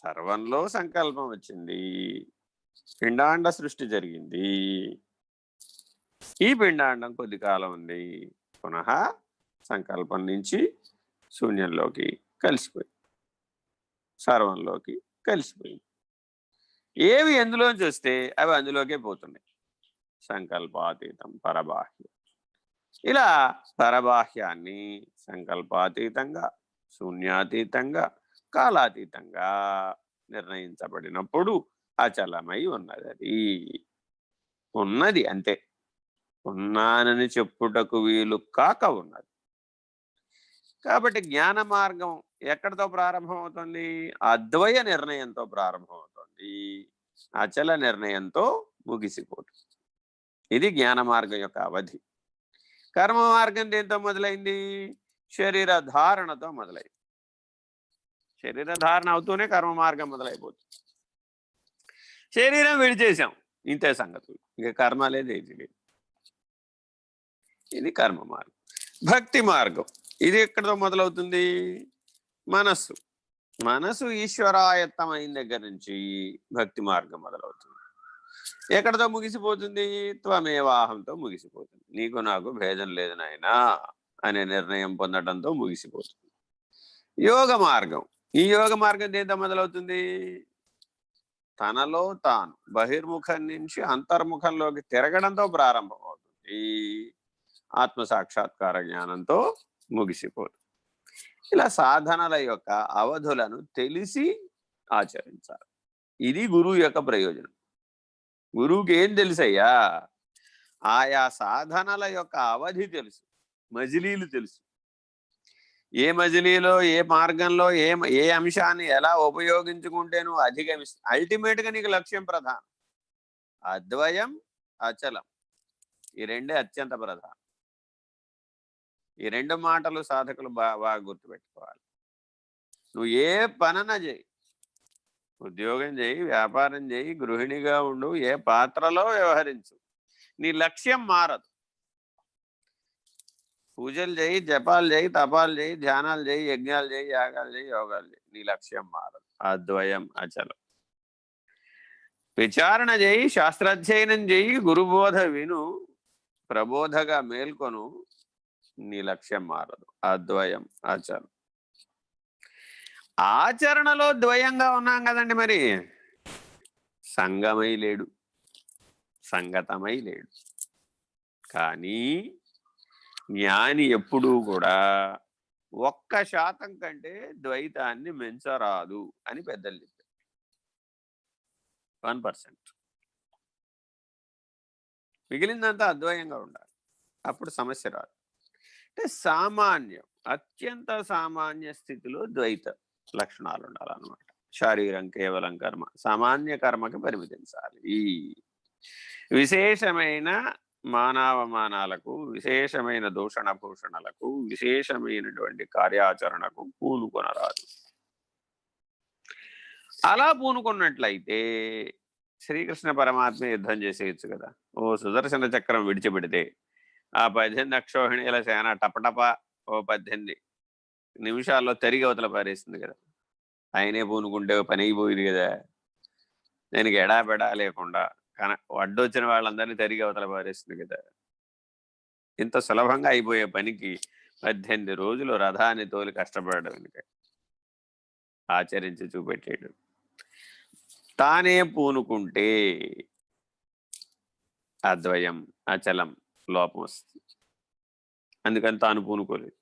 [SPEAKER 1] సర్వంలో సంకల్పం వచ్చింది, పిండాండ సృష్టి జరిగింది. ఈ పిండాండం కొద్ది కాలం ఉంది, పునః సంకల్పం నుంచి శూన్యంలోకి కలిసిపోయింది, సర్వంలోకి కలిసిపోయింది. ఏవి ఎందులోంచి వస్తే అవి అందులోకే పోతున్నాయి. సంకల్పాతీతం పరబాహ్యం. ఇలా పరబాహ్యాన్ని సంకల్పాతీతంగా, శూన్యాతీతంగా, కాలాతీతంగా నిర్ణయించబడినప్పుడు అచలమై ఉన్నది. అది ఉన్నది అంతే, ఉన్నానని చెప్పుటకు వీలు కాక ఉన్నది. కాబట్టి జ్ఞాన మార్గం ఎక్కడితో ప్రారంభమవుతుంది? అద్వయ నిర్ణయంతో ప్రారంభమవుతుంది, అచల నిర్ణయంతో ముగిసిపోతుంది. ఇది జ్ఞాన మార్గం యొక్క అవధి. కర్మ మార్గం దేంతో మొదలైంది? శరీర ధారణతో మొదలైంది. శరీర ధారణ అవుతూనే కర్మ మార్గం మొదలైపోతుంది. శరీరం విడిచేసాం, ఇంతే సంగతులు, ఇక కర్మ లేదు, ఏది లేదు. ఇది కర్మ మార్గం. భక్తి మార్గం ఇది ఎక్కడితో మొదలవుతుంది? మనస్సు. మనసు ఈశ్వరాయత్తం అయిన దగ్గర నుంచి భక్తి మార్గం మొదలవుతుంది. ఎక్కడితో ముగిసిపోతుంది? త్వమేవాహంతో ముగిసిపోతుంది. నీకు నాకు భేదం లేదు నాయనా అనే నిర్ణయం పొందడంతో ముగిసిపోతుంది. యోగ మార్గం. ఈ యోగ మార్గం దేంతో మొదలవుతుంది? తనలో తాను బహిర్ముఖం నుంచి అంతర్ముఖంలోకి తిరగడంతో ప్రారంభమవుతుంది, ఆత్మ సాక్షాత్కార జ్ఞానంతో ముగిసిపోతుంది. ఇలా సాధనల యొక్క అవధులను తెలిసి ఆచరించాలి. ఇది గురువు యొక్క ప్రయోజనం. గురువుకి ఏం తెలుసయ్యా? ఆయా సాధనల యొక్క అవధి తెలుసు, మజిలీలు తెలుసు. ఏ మజిలీలో, ఏ మార్గంలో, ఏ అంశాన్ని ఎలా ఉపయోగించుకుంటే నువ్వు అధిగమిస్తా. అల్టిమేట్గా నీకు లక్ష్యం ప్రధానం. అద్వయం, అచలం, ఈ రెండే అత్యంత ప్రధానం. ఈ రెండు మాటలు సాధకులు బాగా గుర్తుపెట్టుకోవాలి. నువ్వు ఏ పనన చేయి, ఉద్యోగం చేయి, వ్యాపారం చేయి, గృహిణిగా ఉండు, ఏ పాత్రలో వ్యవహరించు, నీ లక్ష్యం మారదు. పూజలు చేయి, జపాలు చేయి, తపాలు చేయి, ధ్యానాలు చేయి, యజ్ఞాలు చేయి, యాగాలు చేయి, యోగాలు చేయి, నీ లక్ష్యం మారదు. అద్వయం, అచలం. విచారణ చేయి, శాస్త్రాధ్యయనం చేయి, గురుబోధ విను, ప్రబోధగా మేల్కొను, నీ లక్ష్యం మారదు. అద్వయం, అచలం. ఆచరణలో ద్వయంగా ఉన్నాం కదండి. మరి సంగమై లేడు, సంగతమై లేడు. కానీ జ్ఞాని ఎప్పుడూ కూడా 1% కంటే ద్వైతాన్ని మించరాదు అని పెద్దలు చెప్పారు. 1%. మిగిలిందంతా అద్వయంగా ఉండాలి, అప్పుడు సమస్య రాదు. అంటే సామాన్యం, అత్యంత సామాన్య స్థితిలో ద్వైత లక్షణాలు ఉండాలన్నమాట. శారీరం కేవలం కర్మ, సామాన్య కర్మకి పరిమితించాలి. ఈ విశేషమైన మానవమానాలకు, విశేషమైన దూషణ భూషణలకు, విశేషమైనటువంటి కార్యాచరణకు పూనుకొనరాదు. అలా పూనుకున్నట్లయితే శ్రీకృష్ణ పరమాత్మ యుద్ధం చేసేయచ్చు కదా. ఓ సుదర్శన చక్రం విడిచిపెడితే ఆ 18 అక్షోహిణీల సేన టపటప ఓ 18 నిమిషాల్లో తరిగి అవతల పారేస్తుంది కదా. ఆయనే పూనుకుంటే పని అయిపోయింది కదా. దానికి ఎడాపెడా లేకుండా అడ్డొచ్చిన వాళ్ళందరినీ తరిగి అవతల పారేస్తుంది కదా. ఇంత సులభంగా అయిపోయే పనికి 18 రోజులు రథాన్ని తోలి కష్టపడడం వెనుక ఆచరించి చూపెట్టాడు. తానే పూనుకుంటే అద్వయం, అచలం లోపం వస్తుంది. అందుకని తాను పూనుకోలేదు,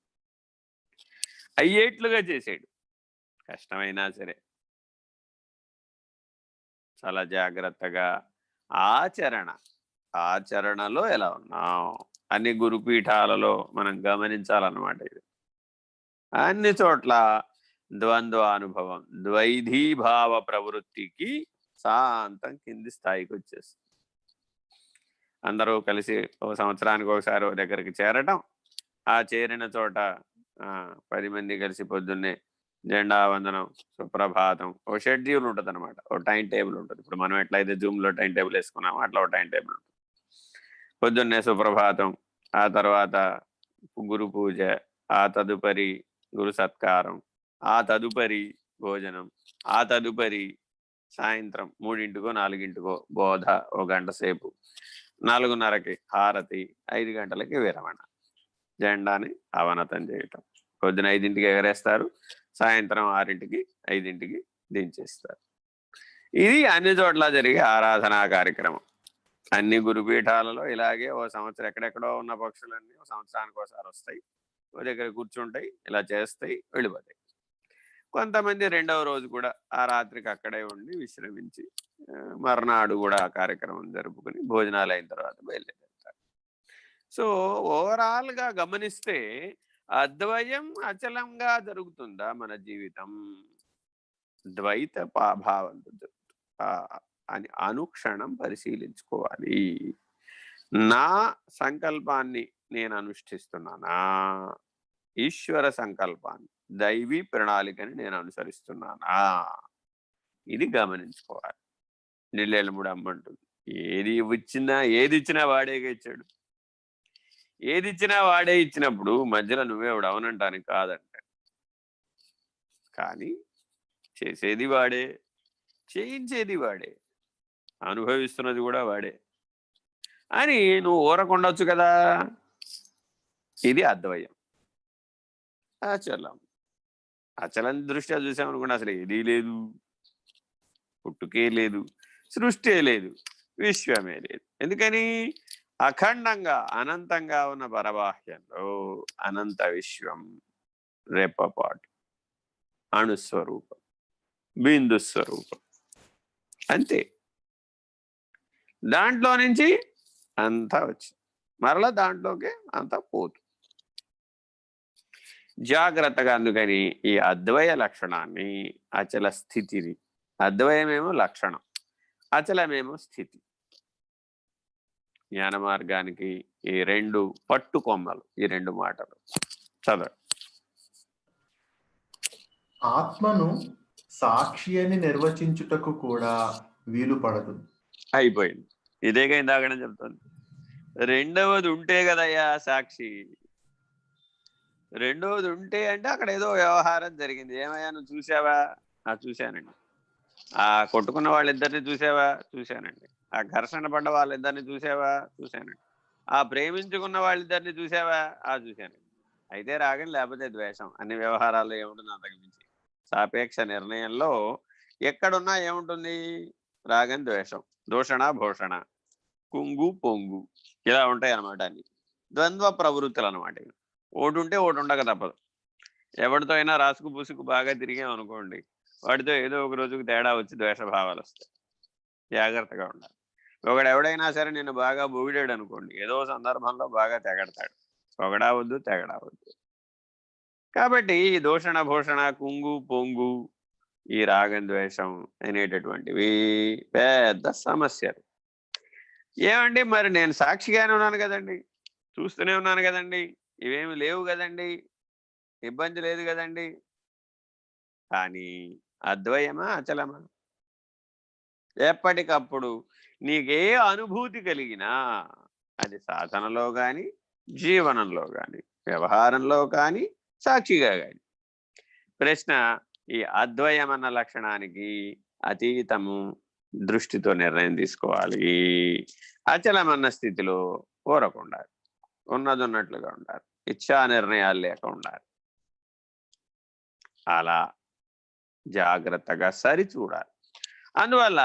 [SPEAKER 1] అయ్యేట్లుగా చేసాడు. కష్టమైనా సరే చాలా జాగ్రత్తగా ఆచరణలో ఎలా ఉన్నాం అన్ని గురుపీఠాలలో మనం గమనించాలన్నమాట. ఇది అన్ని చోట్ల ద్వంద్వానుభవం, ద్వైధీభావ ప్రవృత్తికి శాంతం కింది స్థాయికి వచ్చేస్తుంది. అందరూ కలిసి ఓ సంవత్సరానికి ఒకసారి ఓ దగ్గరికి చేరటం, ఆ చేరిన చోట 10 మంది కలిసి పొద్దున్నే జెండా వందనం, సుప్రభాతం, ఓ షెడ్యూల్ ఉంటుంది అనమాట, ఓ టైం టేబుల్ ఉంటుంది. ఇప్పుడు మనం ఎట్లయితే జూమ్లో టైం టేబుల్ వేసుకున్నామో అట్లా ఓ టైం టేబుల్ ఉంటుంది. పొద్దున్నే సుప్రభాతం, ఆ తర్వాత గురు పూజ, ఆ తదుపరి గురు సత్కారం, ఆ తదుపరి భోజనం, ఆ తదుపరి సాయంత్రం 3కో 4కో బోధ, 1 గంట సేపు, 4:30కి హారతి, 5 గంటలకి విరమణ. జెండాని అవనతం చేయటం. పొద్దున 5కి ఎగరేస్తారు, సాయంత్రం 6కి 5కి దించేస్తారు. ఇది అన్ని చోట్ల జరిగే ఆరాధనా కార్యక్రమం. అన్ని గురుపీఠాలలో ఇలాగే ఓ సంవత్సరం ఎక్కడెక్కడో ఉన్న పక్షులన్నీ ఓ సంవత్సరానికి ఒకసారి వస్తాయి, ఓ దగ్గర కూర్చుంటాయి, ఇలా చేస్తాయి, వెళ్ళిపోతాయి. కొంతమంది 2వ రోజు కూడా ఆ రాత్రికి అక్కడే ఉండి విశ్రమించి మర్నాడు కూడా ఆ కార్యక్రమం జరుపుకుని భోజనాలు అయిన తర్వాత బయలుదేరుతారు. సో ఓవరాల్గా గమనిస్తే అద్వయం అచలంగా జరుగుతుందా మన జీవితం? ద్వైత భావంతో జరుగుతుందా అని అనుక్షణం పరిశీలించుకోవాలి. నా సంకల్పాన్ని నేను అనుష్ఠిస్తున్నానా, ఈశ్వర సంకల్పాన్ని, దైవీ ప్రణాళికని నేను అనుసరిస్తున్నానా, ఇది గమనించుకోవాలి. నిల్లెలముడు అమ్మంటుంది, ఏది ఇచ్చినా వాడేగా ఇచ్చాడు. ఏది ఇచ్చినా వాడే ఇచ్చినప్పుడు మధ్యలో నువ్వేవాడు అవునంటానికి కాదంట. కానీ చేసేది వాడే, చేయించేది వాడే, అనుభవిస్తున్నది కూడా వాడే అని నువ్వు ఊరకుండొచ్చు కదా. ఇది అద్వయం. అచలం, అచలం దృష్ట్యా చూసామనుకోండి, అసలు ఏదీ లేదు, పుట్టుకే లేదు, సృష్టి లేదు, విశ్వమే లేదు. ఎందుకని? అఖండంగా అనంతంగా ఉన్న పరబాహ్యంలో అనంత విశ్వం రెప్పపాటు, అణుస్వరూపం, బిందు స్వరూపం, అంతే. దాంట్లో నుంచి అంతా వచ్చింది, మరలా దాంట్లోకి అంతా పోతుంది. జాగ్రత్తగా అందుకని ఈ అద్వయ లక్షణాన్ని, అచల స్థితిని, అద్వయమేమో లక్షణం, అచలమేమో స్థితి, జ్ఞాన మార్గానికి ఈ 2 పట్టుకొమ్మలు, ఈ 2 మాటలు చదవ.
[SPEAKER 2] ఆత్మను సాక్షి అని నిర్వచించుటకు కూడా వీలు పడదు.
[SPEAKER 1] అయిపోయింది. ఇదేగా ఇందాకనే చెప్తాను. 2వది ఉంటే కదయ్యా సాక్షి. 2వది ఉంటే అంటే అక్కడ ఏదో వ్యవహారం జరిగింది. ఏమయ్యా నువ్వు చూసావా? చూశానండి. ఆ కొట్టుకున్న వాళ్ళిద్దరిని చూసావా? చూశానండి. ఆ ఘర్షణ పడ్డ వాళ్ళిద్దరిని చూసావా? చూశానండి. ఆ ప్రేమించుకున్న వాళ్ళిద్దరిని చూసావా? చూశానండి. అయితే రాగం లేకపోతే ద్వేషం, అన్ని వ్యవహారాల్లో ఏముంటుంది అంతకు మించి. సాపేక్ష నిర్ణయంలో ఎక్కడున్నా ఏముంటుంది? రాగం ద్వేషం, దూషణ భూషణ, కుంగు పొంగు, ఇలా ఉంటాయి అన్నమాట. అన్ని ద్వంద్వ ప్రవృత్తులు అనమాట. ఒకటి ఉంటే ఒకటి ఉండక తప్పదు. ఎవరితో అయినా రాసుకు పూసుకు బాగా తిరిగామనుకోండి, వాడితో ఏదో ఒక రోజుకు తేడా వచ్చి ద్వేషభావాలు వస్తాయి. జాగ్రత్తగా ఉండాలి. ఎవడైనా సరే నిన్ను బాగా పొగిడాడు అనుకోండి, ఏదో సందర్భంలో బాగా తెగడతాడు. పొగడావద్దు, తెగడావద్దు. కాబట్టి ఈ దూషణ భూషణ, కుంగు పొంగు, ఈ రాగం ద్వేషం అనేటటువంటివి పెద్ద సమస్యలు. ఏమండి మరి నేను సాక్షిగానే ఉన్నాను కదండి, చూస్తూనే ఉన్నాను కదండి, ఇవేమి లేవు కదండి, ఇబ్బంది లేదు కదండి. కానీ అద్వయమా అచలమా? ఎప్పటికప్పుడు నీకే అనుభూతి కలిగినా, అది సాధనలో కానీ, జీవనంలో కానీ, వ్యవహారంలో కానీ, సాక్షిగా కానీ. ప్రశ్న, ఈ అద్వయం అన్న లక్షణానికి అతీతము దృష్టితో నిర్ణయం తీసుకోవాలి. అచలమన్న స్థితిలో ఊరకుండా ఉన్నది ఉన్నట్లుగా ఉండాలి, ఇచ్చా నిర్ణయాలు లేక ఉండాలి. అలా జాగ్రత్తగా సరిచూడాలి. అందువల్ల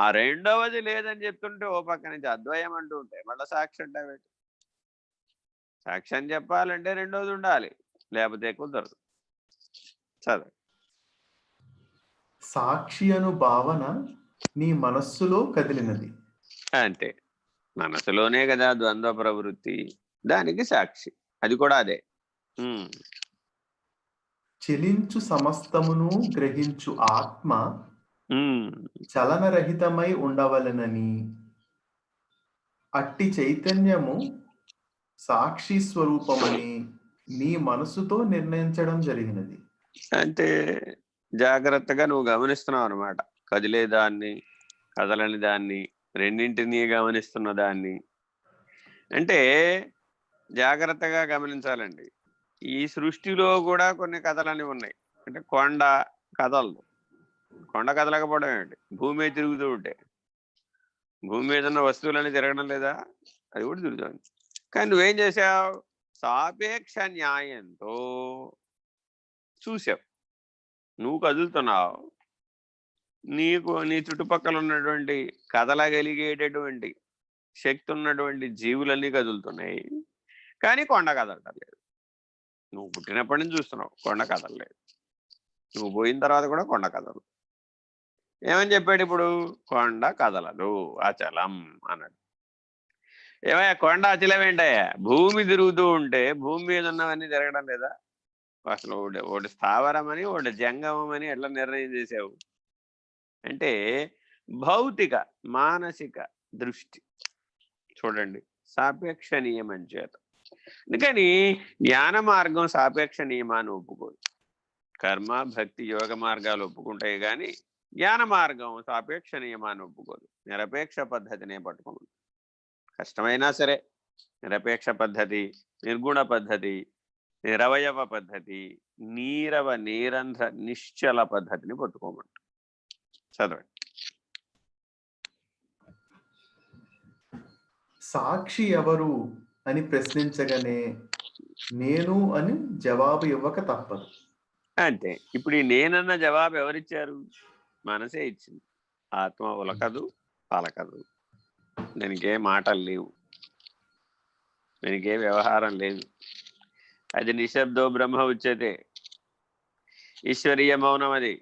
[SPEAKER 1] ఆ 2వది లేదని చెప్తుంటే ఓ పక్క నుంచి అద్వయం అంటూ ఉంటే మళ్ళీ సాక్షి అంటే సాక్షి అని చెప్పాలంటే 2వది ఉండాలి, లేకపోతే కుదరదు. చదువు.
[SPEAKER 2] సాక్షి అను భావన నీ మనస్సులో కదిలినది.
[SPEAKER 1] అంటే మనసులోనే కదా ద్వంద్వ ప్రవృత్తి, దానికి సాక్షి, అది కూడా అదే.
[SPEAKER 2] చెలించు సమస్తమును గ్రహించు ఆత్మ చలనరహితమై ఉండవలెనని అట్టి చైతన్యము సాక్షి స్వరూపమని నీ మనసుతో నిర్ణయించడం జరిగినది.
[SPEAKER 1] అంటే జాగ్రత్తగా నువ్వు గమనిస్తున్నావు అనమాట. కదిలేదాన్ని, కదలని దాన్ని, రెండింటినీ గమనిస్తున్న దాన్ని. అంటే జాగ్రత్తగా గమనించాలండి. ఈ సృష్టిలో కూడా కొన్ని కథలని ఉన్నాయి. అంటే కొండ కదలదు. కొండ కదలకపోవడం ఏమిటి? భూమి తిరుగుతూ ఉంటే. భూమి మీద ఉన్న వస్తువులన్నీ తిరగడం లేదా? అది కూడా తిరుగుతుంది. కానీ నువ్వేం చేసావు? సాపేక్ష న్యాయంతో చూసావు. నువ్వు కదులుతున్నావు. నీ చుట్టుపక్కల ఉన్నటువంటి కదలగలిగేటటువంటి శక్తి ఉన్నటువంటి జీవులన్నీ కదులుతున్నాయి. కానీ కొండ కదలటం లేదు. నువ్వు పుట్టినప్పటి నుంచి చూస్తున్నావు, కొండ కదలలేదు. నువ్వు పోయిన తర్వాత కూడా కొండ కదలదు. ఏమని చెప్పాడు ఇప్పుడు? కొండ కదలదు, అచలం అన్నాడు. ఏమయ్యా కొండ అచలం ఏంటయ్యా? భూమి తిరుగుతూ ఉంటే భూమి మీద ఉన్నవన్నీ తిరగడం లేదా? అసలు ఒకటి స్థావరం అని ఒకటి జంగమం అని ఎట్లా నిర్ణయం చేసావు? అంటే భౌతిక మానసిక దృష్టి చూడండి, సాపేక్ష నియమం చేత. అందుకని జ్ఞాన మార్గం సాపేక్ష నియమాన్ని ఒప్పుకోదు. కర్మ భక్తి యోగ మార్గాలు ఒప్పుకుంటాయి కానీ జ్ఞాన మార్గం సాపేక్ష నియమాన్ని ఒప్పుకోదు. నిరపేక్ష పద్ధతినే పట్టుకోదు. కష్టమైనా సరే నిరపేక్ష పద్ధతి, నిర్గుణ పద్ధతి, నిరవయవ పద్ధతి, నిరంధ్ర నిశ్చల పద్ధతిని పట్టుకోమంట. చదవండి.
[SPEAKER 2] సాక్షి ఎవరు అని ప్రశ్నించగానే నేను అని జవాబు ఇవ్వక తప్పదు.
[SPEAKER 1] అంటే ఇప్పుడు ఈ నేనన్న జవాబు ఎవరిచ్చారు? మనసే ఇచ్చింది. ఆత్మ ఉలకదు, పలకదు. దానికే మాటలు లేవు, దానికే వ్యవహారం లేదు. అది నిశ్శబ్దో బ్రహ్మ ఉచ్యతే. ఈశ్వరీయ మౌనం అది,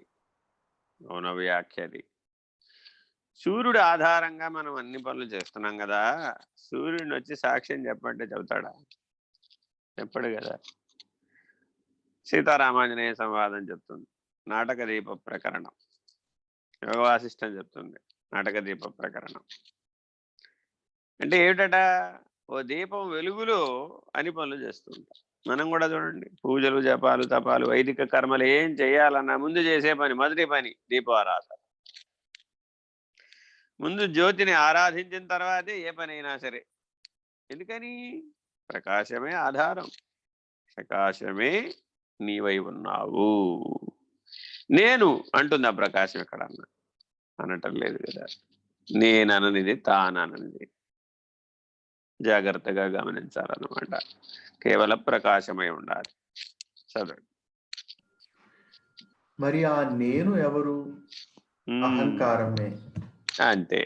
[SPEAKER 1] మౌన వ్యాఖ్యది. సూర్యుడు ఆధారంగా మనం అన్ని పనులు చేస్తున్నాం కదా. సూర్యుడిని వచ్చి సాక్ష్యం చెప్పంటే చెబుతాడా? చెప్పడు కదా. సీతారామాంజనేయ సంవాదం చెప్తుంది, నాటక దీప ప్రకరణం. యోగవాసిష్టం చెప్తుంది, నాటక దీప ప్రకరణం. అంటే ఏమిటట? ఓ దీపం వెలుగులో అన్ని పనులు చేస్తుంటాం. మనం కూడా చూడండి, పూజలు జపాలు తపాలు వైదిక కర్మలు ఏం చేయాలన్నా ముందు చేసే పని, మొదటి పని దీపారాధన. ముందు జ్యోతిని ఆరాధించిన తర్వాతే ఏ పని అయినా సరే. ఎందుకని? ప్రకాశమే ఆధారం. ప్రకాశమే నీవై ఉన్నావు. నేను అంటుంది ఆ ప్రకాశం ఎక్కడన్నా? అనటం లేదు కదా. నేనననిది తాననిది. జాగ్రత్తగా గమనించాలన్నమాట. కేవలం ప్రకాశమై ఉండాలి. చదవండి.
[SPEAKER 2] మరి ఆ నేను ఎవరు? అహంకారమే.
[SPEAKER 1] అంతే.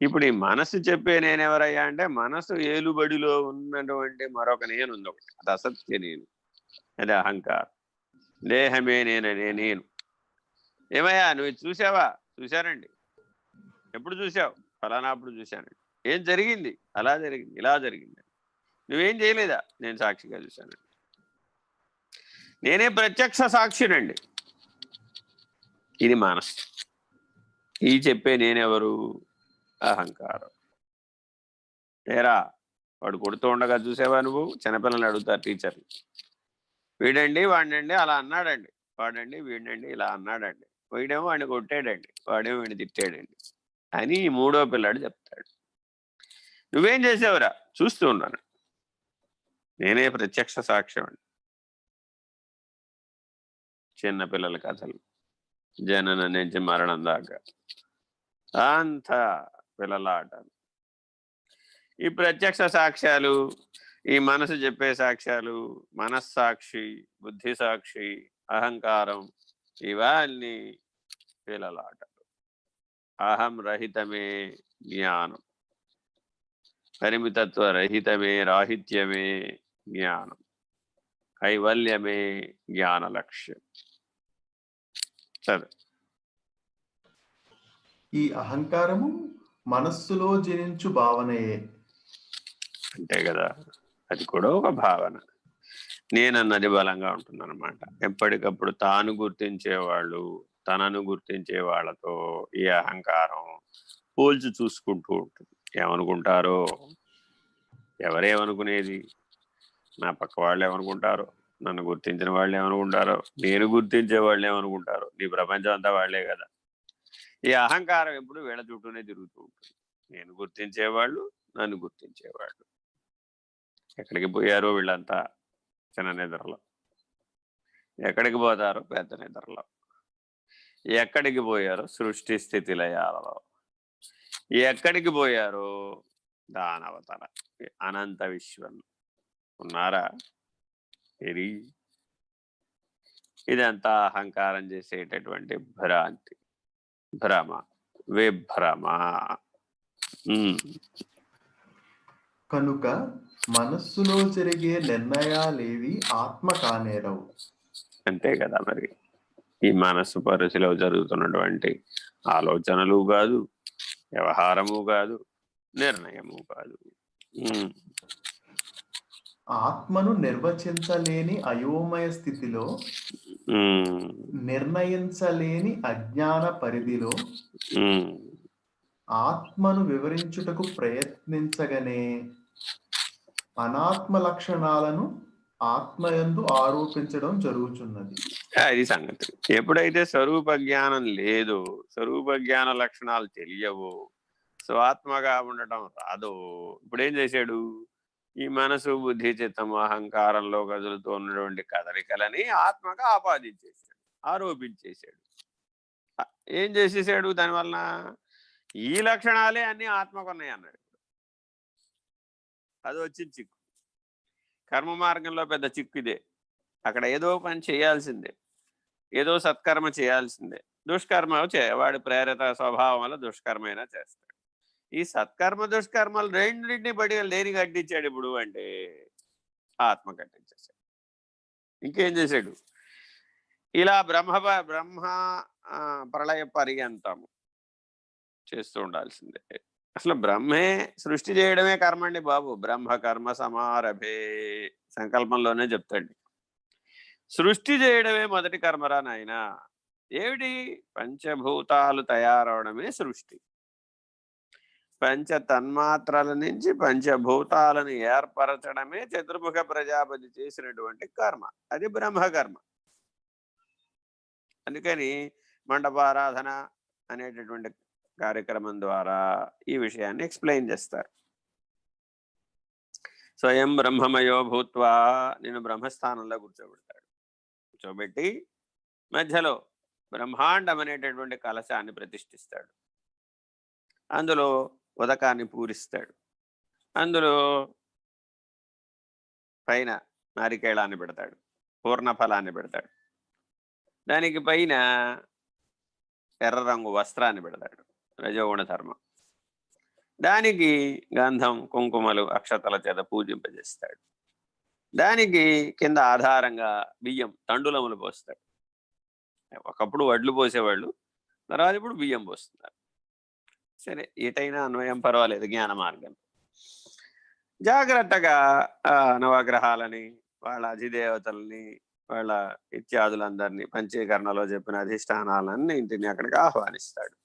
[SPEAKER 1] ఇప్పుడు ఈ మనసు చెప్పే నేనెవరయ్యా అంటే, మనసు ఏలుబడిలో ఉన్నటువంటి మరొక నేను ఉంది ఒకటి. అది అసత్య నేను, అది అహంకారం. దేహమే నేననే నేను. ఏమయ్యా నువ్వు చూసావా? చూశానండి. ఎప్పుడు చూసావు? ఫలానా అప్పుడు చూశానండి. ఏం జరిగింది? అలా జరిగింది, ఇలా జరిగింది. నువ్వేం చేయలేదా? నేను సాక్షిగా చూశానండి. నేనే ప్రత్యక్ష సాక్షినండి. ఇది మనసు. ఈ చెప్పే నేనెవరు? అహంకారం. ఏరా వాడు కొడుతూ ఉండగా చూసావా నువ్వు? చిన్నపిల్లలు అడుగుతారు టీచర్లు, వీడండి వాడినండి అలా అన్నాడండి, వాడండి వీడండి ఇలా అన్నాడండి, వీడేమో వాడిని కొట్టాడండి, వాడేమో వీడిని తిట్టాడండి అని మూడో పిల్లాడు చెప్తాడు. నువ్వేం చేసావురా? చూస్తూ ఉన్నాను. నేనే ప్రత్యక్ష సాక్ష్యం అండి. చిన్నపిల్లల కథలు, జనన నుంచి మరణం దాకా అంతా పిల్లల ఆటలు. ఈ ప్రత్యక్ష సాక్ష్యాలు, ఈ మనసు చెప్పే సాక్ష్యాలు, మనస్సాక్షి, బుద్ధి సాక్షి, అహంకారం, ఇవన్నీ పిల్లల ఆటలు. అహం రహితమే జ్ఞానం, పరిమితత్వ రహితమే రాహిత్యమే జ్ఞానం, కైవల్యమే జ్ఞాన లక్ష్యం. సరే,
[SPEAKER 2] ఈ అహంకారము మనస్సులో జనించు భావనయే.
[SPEAKER 1] అంతే కదా. అది కూడా ఒక భావన. నేనన్నది బలంగా ఉంటుందన్నమాట. ఎప్పటికప్పుడు తాను గుర్తించేవాళ్ళు, తనను గుర్తించే వాళ్ళతో ఈ అహంకారం పోల్చి చూసుకుంటూ ఉంటుంది. ఏమనుకుంటారో, ఎవరేమనుకునేది, నా పక్క వాళ్ళు ఏమనుకుంటారో, నన్ను గుర్తించిన వాళ్ళు ఏమనుకుంటారో, నేను గుర్తించే వాళ్ళు ఏమనుకుంటారో, నీ ప్రపంచం అంతా వాళ్లే కదా. ఈ అహంకారం ఎప్పుడు వీళ్ళ చుట్టూనే తిరుగుతూ ఉంటుంది. నేను గుర్తించేవాళ్ళు, నన్ను గుర్తించేవాళ్ళు. ఎక్కడికి పోయారో వీళ్ళంతా? చిన్న నిద్రలో. ఎక్కడికి పోతారో? పెద్ద నిద్రలో. ఎక్కడికి పోయారు? సృష్టి స్థితి లయాలలో. ఎక్కడికి పోయారు? దానవతల అనంత విశ్వం ఉన్నారా? ఇది ఇదంతా అహంకారం చేసేటటువంటి భ్రాంతి, భ్రమ, విభ్రమ.
[SPEAKER 2] కనుక మనస్సులో జరిగే నిర్ణయాలేవి ఆత్మ కానేరవు.
[SPEAKER 1] అంతే కదా మరి. ఈ మనస్సు పరిధిలో జరుగుతున్నటువంటి ఆలోచనలు కాదు, వ్యవహారము కాదు, నిర్ణయము కాదు.
[SPEAKER 2] ఆత్మను నిర్వచించలేని అయోమయ స్థితిలో, నిర్ణయించలేని అజ్ఞాన పరిధిలో ఆత్మను వివరించుటకు ప్రయత్నించగానే అనాత్మ లక్షణాలను ఆత్మయందు ఆరోపించడం జరుగుతున్నది.
[SPEAKER 1] అది సంగతి. ఎప్పుడైతే స్వరూప జ్ఞానం లేదో, స్వరూప జ్ఞాన లక్షణాలు తెలియవో, స్వాత్మగా ఉండటం రాదో, ఇప్పుడు ఏం చేశాడు? ఈ మనసు, బుద్ధి, చిత్తము, అహంకారంలో కదులుతూ ఉన్నటువంటి కదలికలని ఆత్మగా ఆపాదించేశాడు, ఆరోపించేశాడు. ఏం చేసేసాడు? దానివలన ఈ లక్షణాలే అన్ని ఆత్మకున్నాయి అన్నాడు. అది వచ్చింది చిక్కు. కర్మ మార్గంలో పెద్ద చిక్కు ఇదే. అక్కడ ఏదో పని చేయాల్సిందే, ఏదో సత్కర్మ చేయాల్సిందే. దుష్కర్మ వాడి ప్రేరిత స్వభావం వల్ల దుష్కర్మైనా చేస్తాడు. ఈ సత్కర్మ దుష్కర్మలు రెండింటిని బట్టి దేనికి కట్టించాడు ఇప్పుడు అంటే ఆత్మ కట్టించేశాడు. ఇంకేం చేశాడు? ఇలా బ్రహ్మ ప్రళయ పర్యంతము చేస్తూ ఉండాల్సిందే. అసలు బ్రహ్మే సృష్టి చేయడమే కర్మ అండి బాబు. బ్రహ్మ కర్మ సమారభే సంకల్పంలోనే చెప్తాడు. సృష్టి చేయడమే మొదటి కర్మరా నాయన. ఏమిటి? పంచభూతాలు తయారవడమే సృష్టి. పంచ తన్మాత్రల నుంచి పంచభూతాలను ఏర్పరచడమే చతుర్ముఖ ప్రజాపతి చేసినటువంటి కర్మ. అది బ్రహ్మకర్మ. అందుకని మండపారాధన అనేటటువంటి కార్యక్రమం ద్వారా ఈ విషయాన్ని ఎక్స్ప్లెయిన్ చేస్తారు. స్వయం బ్రహ్మమయో భూత్వా, నేను బ్రహ్మస్థానంలో కూర్చోబెడతాడు. కూర్చోబెట్టి మధ్యలో బ్రహ్మాండం అనేటటువంటి కలశాన్ని ప్రతిష్ఠిస్తాడు. అందులో ఉదకాన్ని పూరిస్తాడు. అందులో పైన నారికేళాన్ని పెడతాడు, పూర్ణఫలాన్ని పెడతాడు. దానికి పైన ఎర్ర రంగు వస్త్రాన్ని పెడతాడు, రజోగుణ ధర్మం. దానికి గంధం, కుంకుమలు, అక్షతల చేత పూజింపజేస్తాడు. దానికి కింద ఆధారంగా బియ్యం, తండులములు పోస్తాడు. ఒకప్పుడు వడ్లు పోసేవాళ్ళు, తర్వాత ఇప్పుడు బియ్యం పోస్తున్నారు. సరే, ఏటైనా అన్వయం పర్వాలేదు. జ్ఞాన మార్గం జాగ్రత్తగా నవగ్రహాలని, వాళ్ళ అధిదేవతల్ని, వాళ్ళ ఇత్యాదులందరినీ, పంచీకరణలో చెప్పిన అధిష్టానాలన్నీ ఇంటిని అక్కడికి ఆహ్వానిస్తాడు.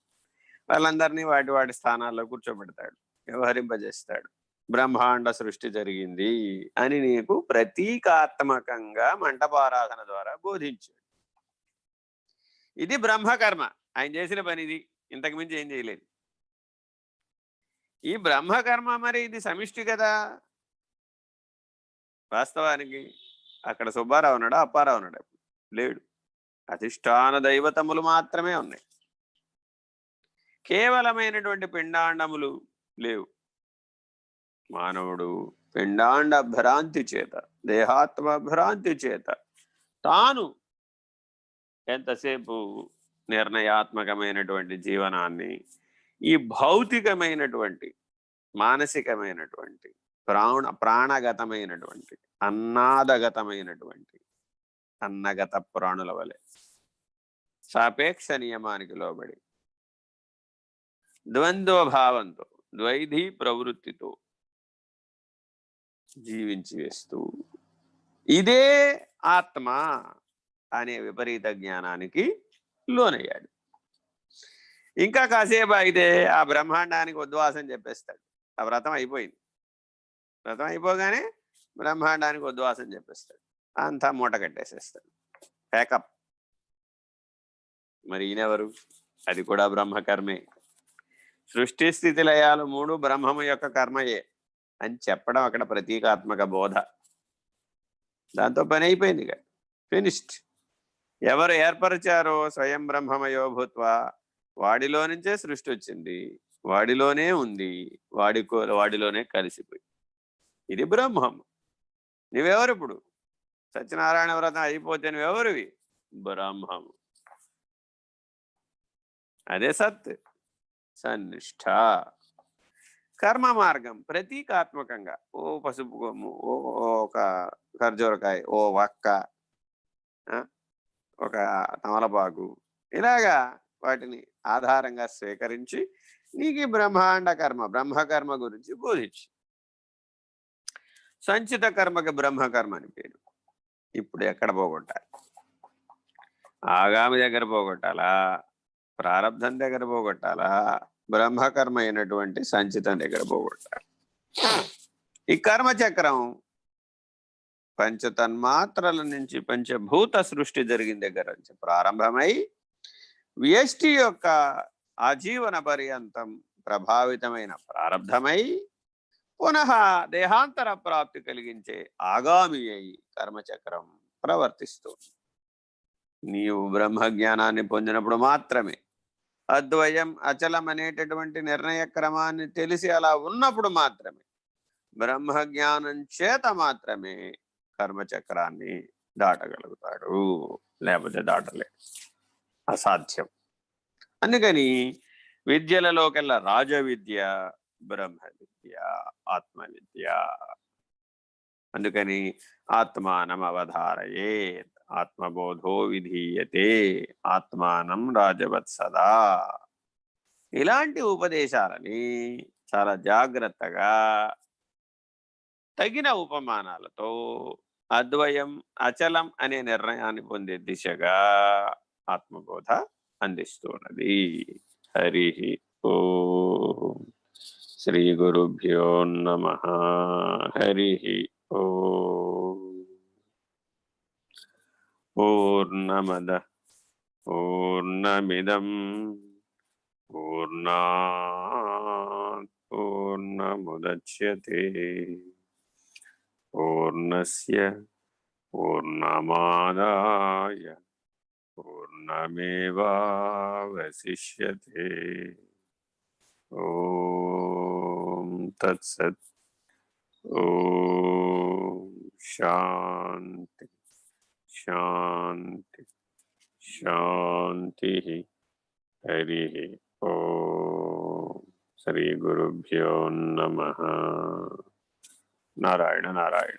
[SPEAKER 1] వాళ్ళందరినీ వాటి వాటి స్థానాల్లో కూర్చోబెడతాడు, వ్యవహరింపజేస్తాడు. బ్రహ్మాండ సృష్టి జరిగింది అని నీకు ప్రతీకాత్మకంగా మంటపారాధన ద్వారా బోధించాడు. ఇది బ్రహ్మకర్మ. ఆయన చేసిన పని ఇది, ఇంతకు మించి ఏం చేయలేదు. ఈ బ్రహ్మకర్మ మరి ఇది సమిష్టి కదా. వాస్తవానికి అక్కడ సుబ్బారావు ఉన్నాడా, అప్పారావు ఉన్నాడా? లేడు. అధిష్టాన దైవతములు మాత్రమే ఉన్నాయి. కేవలమైనటువంటి పిండాండములు లేవు. మానవుడు పిండాండ భ్రాంతి చేత, దేహాత్మ భ్రాంతి చేత తాను ఎంతసేపు నిర్ణయాత్మకమైనటువంటి జీవనాన్ని ఈ భౌతికమైనటువంటి, మానసికమైనటువంటి, ప్రాణగతమైనటువంటి, అన్నాదగతమైనటువంటి అన్నగత ప్రాణుల వలె సాపేక్ష నియమానికి లోబడి ద్వంద్వభావంతో, ద్వైధీ ప్రవృత్తితో జీవించి వేస్తూ ఇదే ఆత్మ అనే విపరీత జ్ఞానానికి లోనయ్యాడు. ఇంకా కాసేపు అయితే ఆ బ్రహ్మాండానికి ఉద్వాసం చెప్పేస్తాడు. ఆ వ్రతం అయిపోయింది. వ్రతం అయిపోగానే బ్రహ్మాండానికి ఉద్వాసం చెప్పేస్తాడు. అంతా మూట కట్టేసేస్తాడు, ప్యాకప్. మరి ఈయనెవరు? అది కూడా బ్రహ్మకర్మే. సృష్టి స్థితి లయాలు మూడు బ్రహ్మము యొక్క కర్మయే అని చెప్పడం అక్కడ ప్రతీకాత్మక బోధ. దాంతో పని అయిపోయింది. ఫినిష్డ్. ఎవరు ఏర్పరిచారో స్వయం బ్రహ్మమయో భూత్వ, వాడిలో నుంచే సృష్టి వచ్చింది, వాడిలోనే ఉంది, వాడిలోనే కలిసిపోయి. ఇది బ్రహ్మం. నువ్వెవరు ఇప్పుడు? సత్యనారాయణ వ్రతం అయిపోతే నువ్వెవరివి? బ్రహ్మము. అదే సత్. సన్నిష్ట. కర్మ మార్గం ప్రతీకాత్మకంగా ఓ పసుపు కొమ్ము, ఓ ఒక ఖర్జూరకాయ, ఓ వక్క, ఒక తమలపాకు, ఇలాగా వాటిని ఆధారంగా స్వీకరించి నీకు బ్రహ్మాండ కర్మ, బ్రహ్మకర్మ గురించి బోధించి, సంచిత కర్మకి బ్రహ్మకర్మ అని పేరు. ఇప్పుడు ఎక్కడ పోగొట్టాలి? ఆగామి దగ్గర పోగొట్టాలా, ప్రారంధం దగ్గర పోగొట్టాలా, బ్రహ్మకర్మ అయినటువంటి సంచితం దగ్గర పోగొట్టాలి. ఈ కర్మచక్రం పంచతన్మాత్రల నుంచి పంచభూత సృష్టి జరిగిన దగ్గర నుంచి ప్రారంభమై వ్యష్టి యొక్క ఆజీవన పర్యంతం ప్రభావితమైన ప్రారంధమై పునః దేహాంతర ప్రాప్తి కలిగించే ఆగామి అయి కర్మచక్రం ప్రవర్తిస్తుంది. నీవు బ్రహ్మజ్ఞానాన్ని పొందినప్పుడు మాత్రమే, అద్వయం అచలం అనేటటువంటి నిర్ణయ క్రమాన్ని తెలిసి అలా ఉన్నప్పుడు మాత్రమే, బ్రహ్మజ్ఞానం చేత మాత్రమే కర్మచక్రాన్ని దాటగలుగుతాడు. లేకపోతే దాటలే, అసాధ్యం. అందుకని విద్యలలోకెల్లా రాజ విద్య బ్రహ్మ విద్య, ఆత్మ విద్య. అందుకని ఆత్మానం అవధారయే, ఆత్మబోధో విధీయతే, ఆత్మానం రాజవత్సదా. ఇలాంటి ఉపదేశాలని చాలా జాగ్రత్తగా తగిన ఉపమానాలతో అద్వయం అచలం అనే నిర్ణయాన్ని పొందే దిశగా ఆత్మబోధ అందిస్తున్నది. హరి ఓం. శ్రీ గురుభ్యో నమః. హరి ఓం. పూర్ణమదః పూర్ణమిదం పూర్ణాత్ పూర్ణముదచ్యతే పూర్ణస్య పూర్ణమాదాయ పూర్ణమేవావశిష్యతే. ఓం తత్సత్. ఓం శాంతి శాంతి శాంతి. హరి ఓం. శ్రీ గురుభ్యో నమః. నారాయణ నారాయణ.